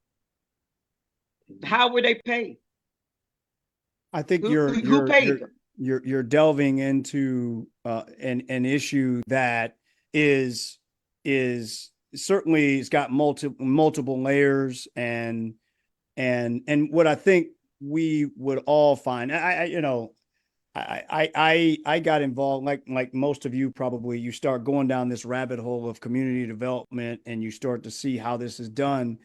How were they paid? I think who paid them? You're delving into an issue that is certainly it's got multiple layers, and And what I think we would all find, I got involved like most of you probably. You start going down this rabbit hole of community development, and you start to see how this is done.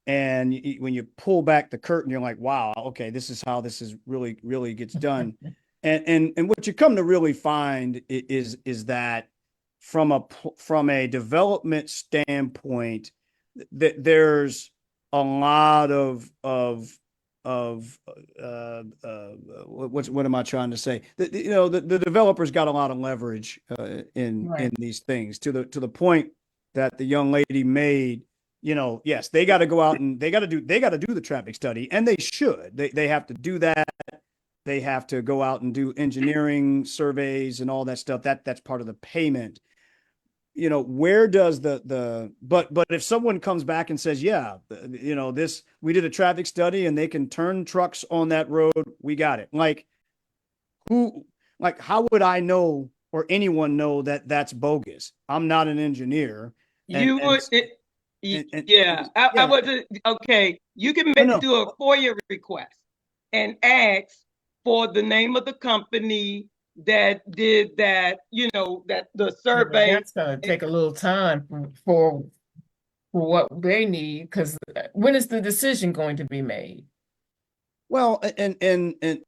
And when you pull back the curtain, you're like, wow, okay, this is how this is really gets done. And what you come to really find is that from a development standpoint, that there's a lot of what am I trying to say? The developers got a lot of leverage in these things to the point that the young lady made. Yes, they got to go out and they got to do the traffic study, and they should. They have to do that. They have to go out and do engineering surveys and all that stuff. That's part of the payment. Where does but if someone comes back and says, yeah, we did a traffic study and they can turn trucks on that road, we got it. How would I know, or anyone know, that that's bogus? I'm not an engineer. I wasn't okay. You can do a FOIA request and ask for the name of the company that did that, that the survey. That's going to take a little time for what they need, because when is the decision going to be made? Well, and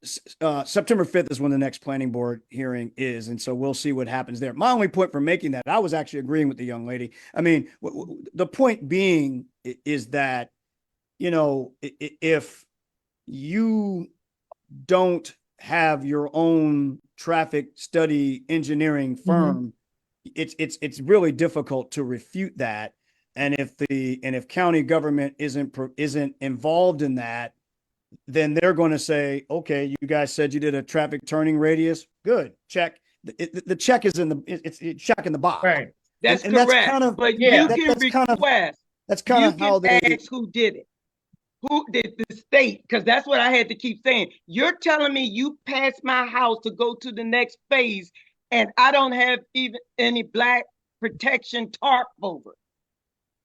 September 5th is when the next planning board hearing is. And so we'll see what happens there. My only point for making that, I was actually agreeing with the young lady. I mean, the point being is that, if you don't have your own traffic study engineering firm, it's really difficult to refute that. And if county government isn't involved in that, then they're going to say, okay, you guys said you did a traffic turning radius. Good. Check. The check is it's check in the box. Right. That's correct. That's kind of, but you can request. That's kind of how they ask who did it. Who did the state? Because that's what I had to keep saying. You're telling me you passed my house to go to the next phase, and I don't have even any black protection tarp over it.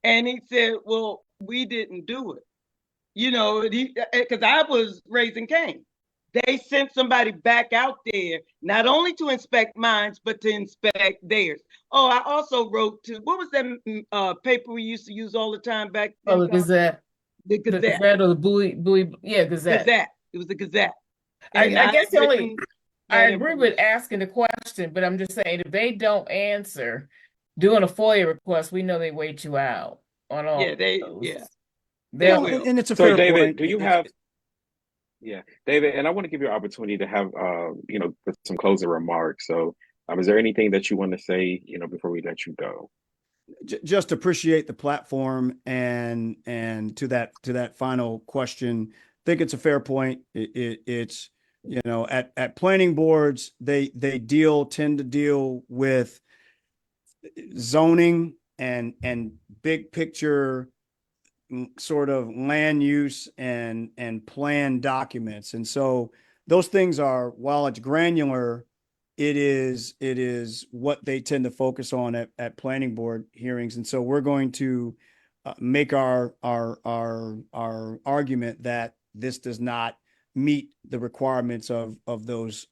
And he said, well, we didn't do it. Because I was raising Cain. They sent somebody back out there, not only to inspect mine, but to inspect theirs. Oh, I also wrote to, what was that paper we used to use all the time back then? Oh, the Gazette. The Gazette. The Gazette or the Bowie, yeah, Gazette. It was the Gazette. I guess I agree with asking the question, but I'm just saying, if they don't answer, doing a FOIA request, we know they wait you out on all. And it's a fair David, point. do you have? Yeah, David, and I want to give you an opportunity to have, some closing remarks. So, is there anything that you want to say, before we let you go? Just appreciate the platform, and to that final question, I think it's a fair point. It's at planning boards, they tend to deal with zoning and big picture sort of land use and plan documents. And so those things are, while it's granular, it is what they tend to focus on at planning board hearings. And so we're going to make our argument that this does not meet the requirements of those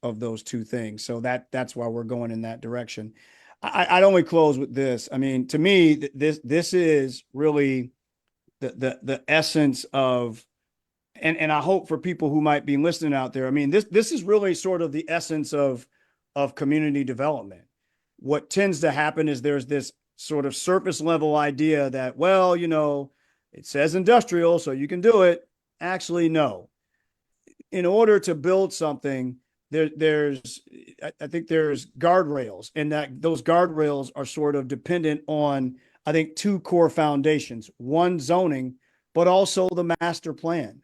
two things. So that's why we're going in that direction. I'd only close with this. I mean, to me, this is really the essence of, and I hope for people who might be listening out there, I mean, this is really sort of the essence of community development. What tends to happen is there's this sort of surface level idea that, well, it says industrial, so you can do it. Actually, no. In order to build something, I think there's guardrails, and that those guardrails are sort of dependent on, I think, two core foundations: one, zoning, but also the master plan.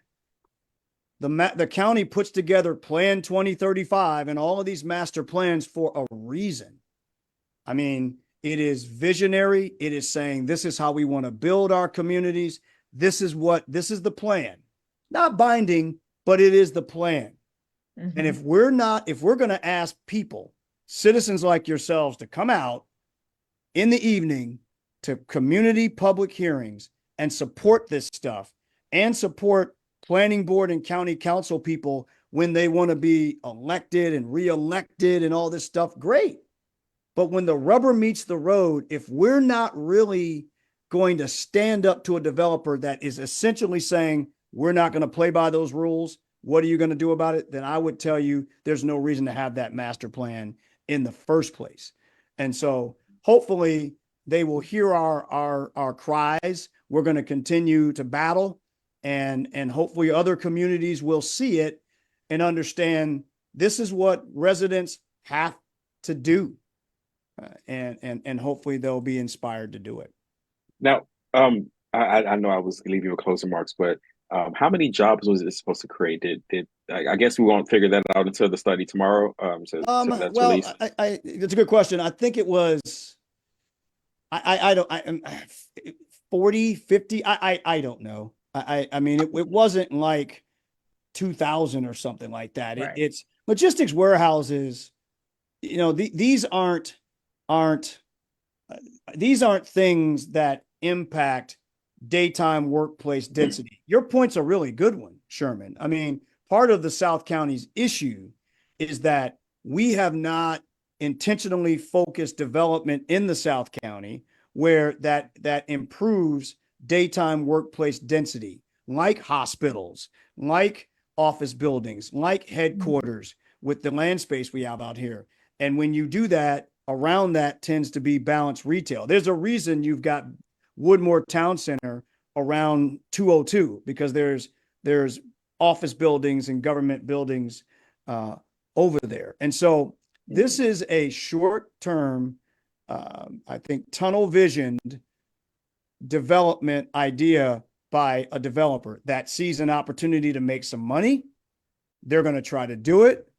The county puts together Plan 2035 and all of these master plans for a reason. I mean, it is visionary. It is saying, this is how we want to build our communities. This is the plan. Not binding, but it is the plan. Mm-hmm. And if we're going to ask people, citizens like yourselves, to come out in the evening to community public hearings and support this stuff, and support planning board and county council people when they want to be elected and reelected and all this stuff, great. But when the rubber meets the road, if we're not really going to stand up to a developer that is essentially saying, we're not going to play by those rules, what are you going to do about it? Then I would tell you there's no reason to have that master plan in the first place. And so hopefully they will hear our cries. We're going to continue to battle, and hopefully other communities will see it and understand this is what residents have to do. And hopefully they'll be inspired to do it. Now, I know I was leaving you with closing remarks, but how many jobs was it supposed to create? Did I guess we won't figure that out until the study tomorrow. So that's Well, released. it's a good question. I think it was, I don't, 40, 50. I don't know. I mean, it wasn't like 2,000 or something like that. Right. It's logistics warehouses. You know, these aren't things that impact daytime workplace density. Your point's a really good one, Sherman. I mean, part of the South County's issue is that we have not intentionally focused development in the South County where that improves daytime workplace density, like hospitals, like office buildings, like headquarters with the land space we have out here. And when you do that, around that tends to be balanced retail. There's a reason you've got Woodmore Town Center around 202 because there's office buildings and government buildings over there. And so this is a short-term, I think, tunnel visioned development idea by a developer that sees an opportunity to make some money. They're going to try to do it.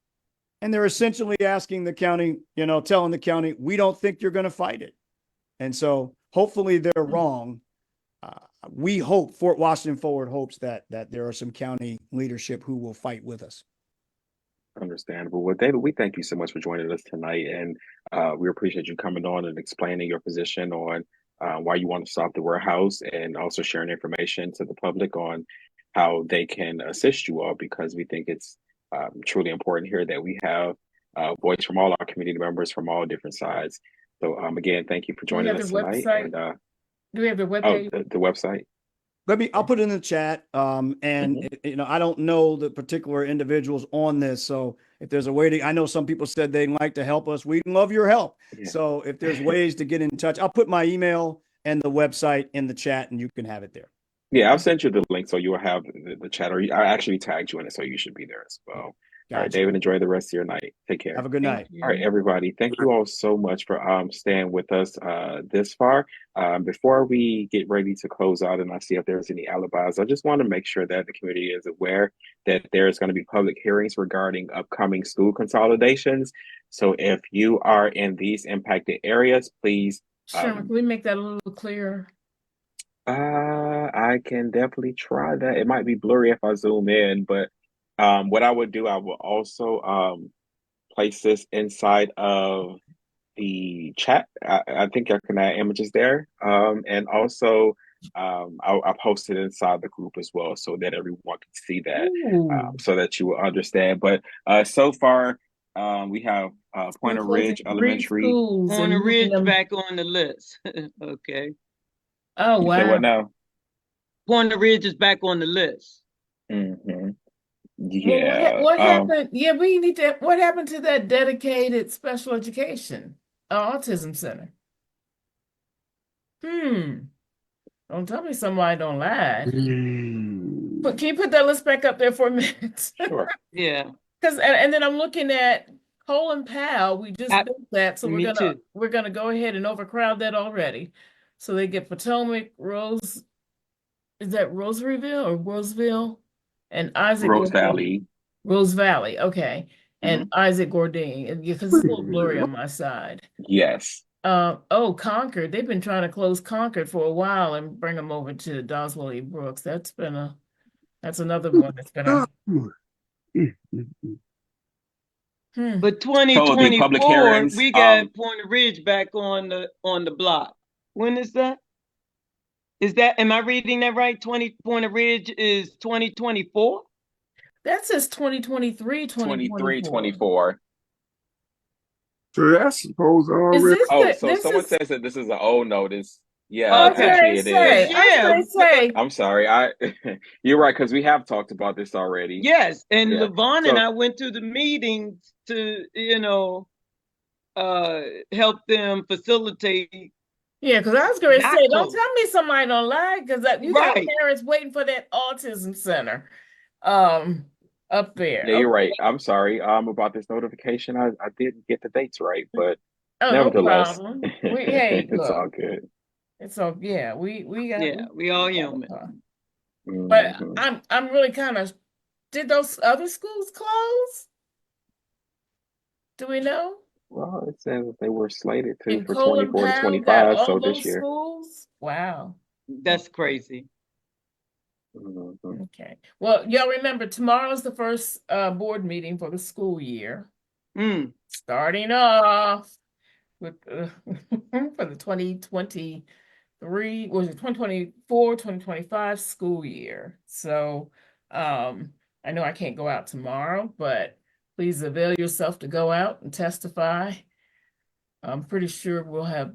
And they're essentially asking the county, telling the county, we don't think you're going to fight it. And so hopefully they're wrong. We hope, Fort Washington Forward hopes that there are some county leadership who will fight with us. Understandable. Well, David, we thank you so much for joining us tonight. And we appreciate you coming on and explaining your position on why you want to stop the warehouse and also sharing information to the public on how they can assist you all, because we think it's truly important here that we have a voice from all our community members from all different sides. So again, thank you for joining us tonight. Website? And Do we have the webpage? the website. I'll put it in the chat. I don't know the particular individuals on this. So if there's a way to, I know some people said they'd like to help us. We'd love your help. Yeah. So if there's ways to get in touch, I'll put my email and the website in the chat and you can have it there. Yeah, I'll send you the link so you'll have the chat, or I actually tagged you in it, so you should be there as well. Gotcha. All right, David, enjoy the rest of your night. Take care. Have a good night. All right, everybody. Thank you all so much for staying with us this far. Before we get ready to close out and I see if there's any alibis, I just want to make sure that the community is aware that there's going to be public hearings regarding upcoming school consolidations. So if you are in these impacted areas, please. Sherman, can we make that a little clearer? I can definitely try that. It might be blurry if I zoom in, but what I would do, I will also place this inside of the chat. I think I can add images there. And also I'll post it inside the group as well so that everyone can see that, so that you will understand. But so far, we have Pointer Ridge Elementary. Pointer Ridge back on the list. Okay. Oh, You wow. say what now? Pointer Ridge is back on the list. Mm-hmm. Well, Yeah. what happened? Yeah, we need to. What happened to that dedicated special education autism center? Don't tell me somebody don't lie. But can you put that list back up there for a minute? Sure. Yeah. Because and then I'm looking at Colin Powell. We just built that, so me too. we're gonna go ahead and overcrowd that already. So they get Potomac, Rose. Is that Rosaryville or Roseville? And Isaac Rose Gordine. Valley. Rose Valley, okay. And Isaac Gordine, because it's a little blurry on my side. Yes. Concord. They've been trying to close Concord for a while and bring them over to Doswell E. Brooks. That's another one that's been a But So the public 2024, hearings, we got Pointer Ridge back on the block. When is that? am I reading that right? 20 Point Ridge is 2024? That says 2023, 23, 2024. 24. So that's supposed to Is already. this Oh, the, so this someone is, says that this is an old notice. oh, Yeah, I was Okay. gonna actually it is. say, I was Yeah, gonna say, I'm sorry. You're right, because we have talked about this already. yes. And Yeah. Levon and So I went to the meetings to, help them facilitate yeah, because I was gonna not say, don't close. tell me somebody don't lie, because you got Right. parents waiting for that autism center, up there. yeah, you're Okay. right. I'm sorry. About this notification. I didn't get the dates right, but Oh, no nevertheless, problem. Hey, it's all look, good. it's so yeah, Yeah, we all human. but Mhm. I'm really kind of, did those other schools close? Do we know? Well, it says that they were slated to And for Colin 24 to Powell got 25, all so this those year. schools? Wow. That's crazy. Mhm. Okay. Well, y'all remember tomorrow's the first board meeting for the school year. Mm. Starting off with for the 2023, was it 2024, 2025 school year. So I know I can't go out tomorrow, but please avail yourself to go out and testify. I'm pretty sure we'll have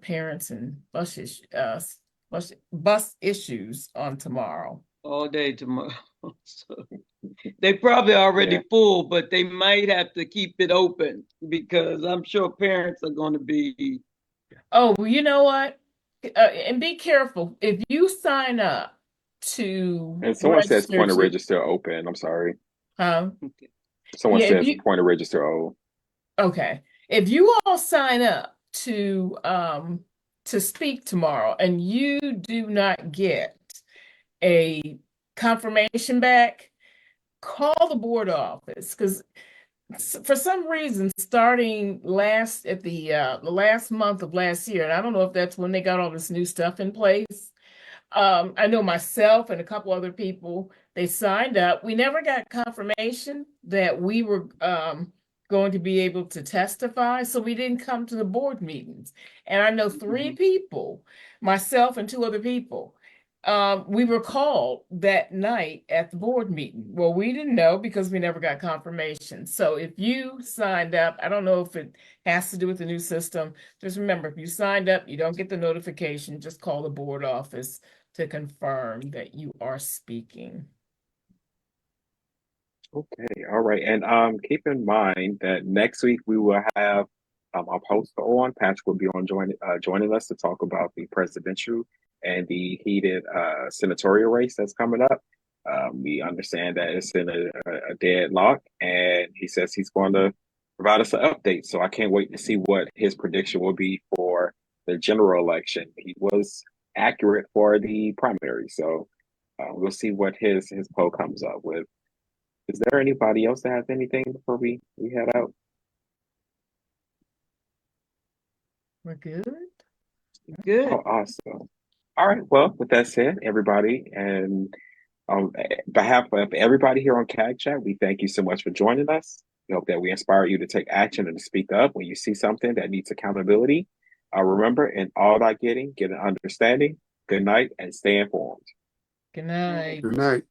parents and bus issues on tomorrow. All day tomorrow. So they probably already Yeah. full, but they might have to keep it open because I'm sure parents are going to be. Oh, well, you know what? And be careful if you sign up to And someone says register point of to, register open. I'm sorry. Okay. Someone yeah, if says you, point of register. Oh, okay, if you all sign up to speak tomorrow and you do not get a confirmation back, call the board office, because for some reason, starting the last month of last year, and I don't know if that's when they got all this new stuff in place. I know myself and a couple other people, they signed up. We never got confirmation that we were going to be able to testify, so we didn't come to the board meetings. And I know three people, myself and two other people, we were called that night at the board meeting. Well, we didn't know because we never got confirmation. So if you signed up, I don't know if it has to do with the new system. Just remember, if you signed up, you don't get the notification, just call the board office to confirm that you are speaking. okay. All right. And keep in mind that next week we will have our host on. Patrick will be on joining us to talk about the presidential and the heated senatorial race that's coming up. We understand that it's in a deadlock, and he says he's going to provide us an update. So I can't wait to see what his prediction will be for the general election. He was accurate for the primary, so we'll see what his poll comes up with. Is there anybody else that has anything before we head out? We're good? Good. Oh, awesome. All right. Well, with that said, everybody, and on behalf of everybody here on CAG Chat, we thank you so much for joining us. We hope that we inspire you to take action and to speak up when you see something that needs accountability. Remember, in all that getting, get an understanding. Good night and stay informed. Good night. Good night.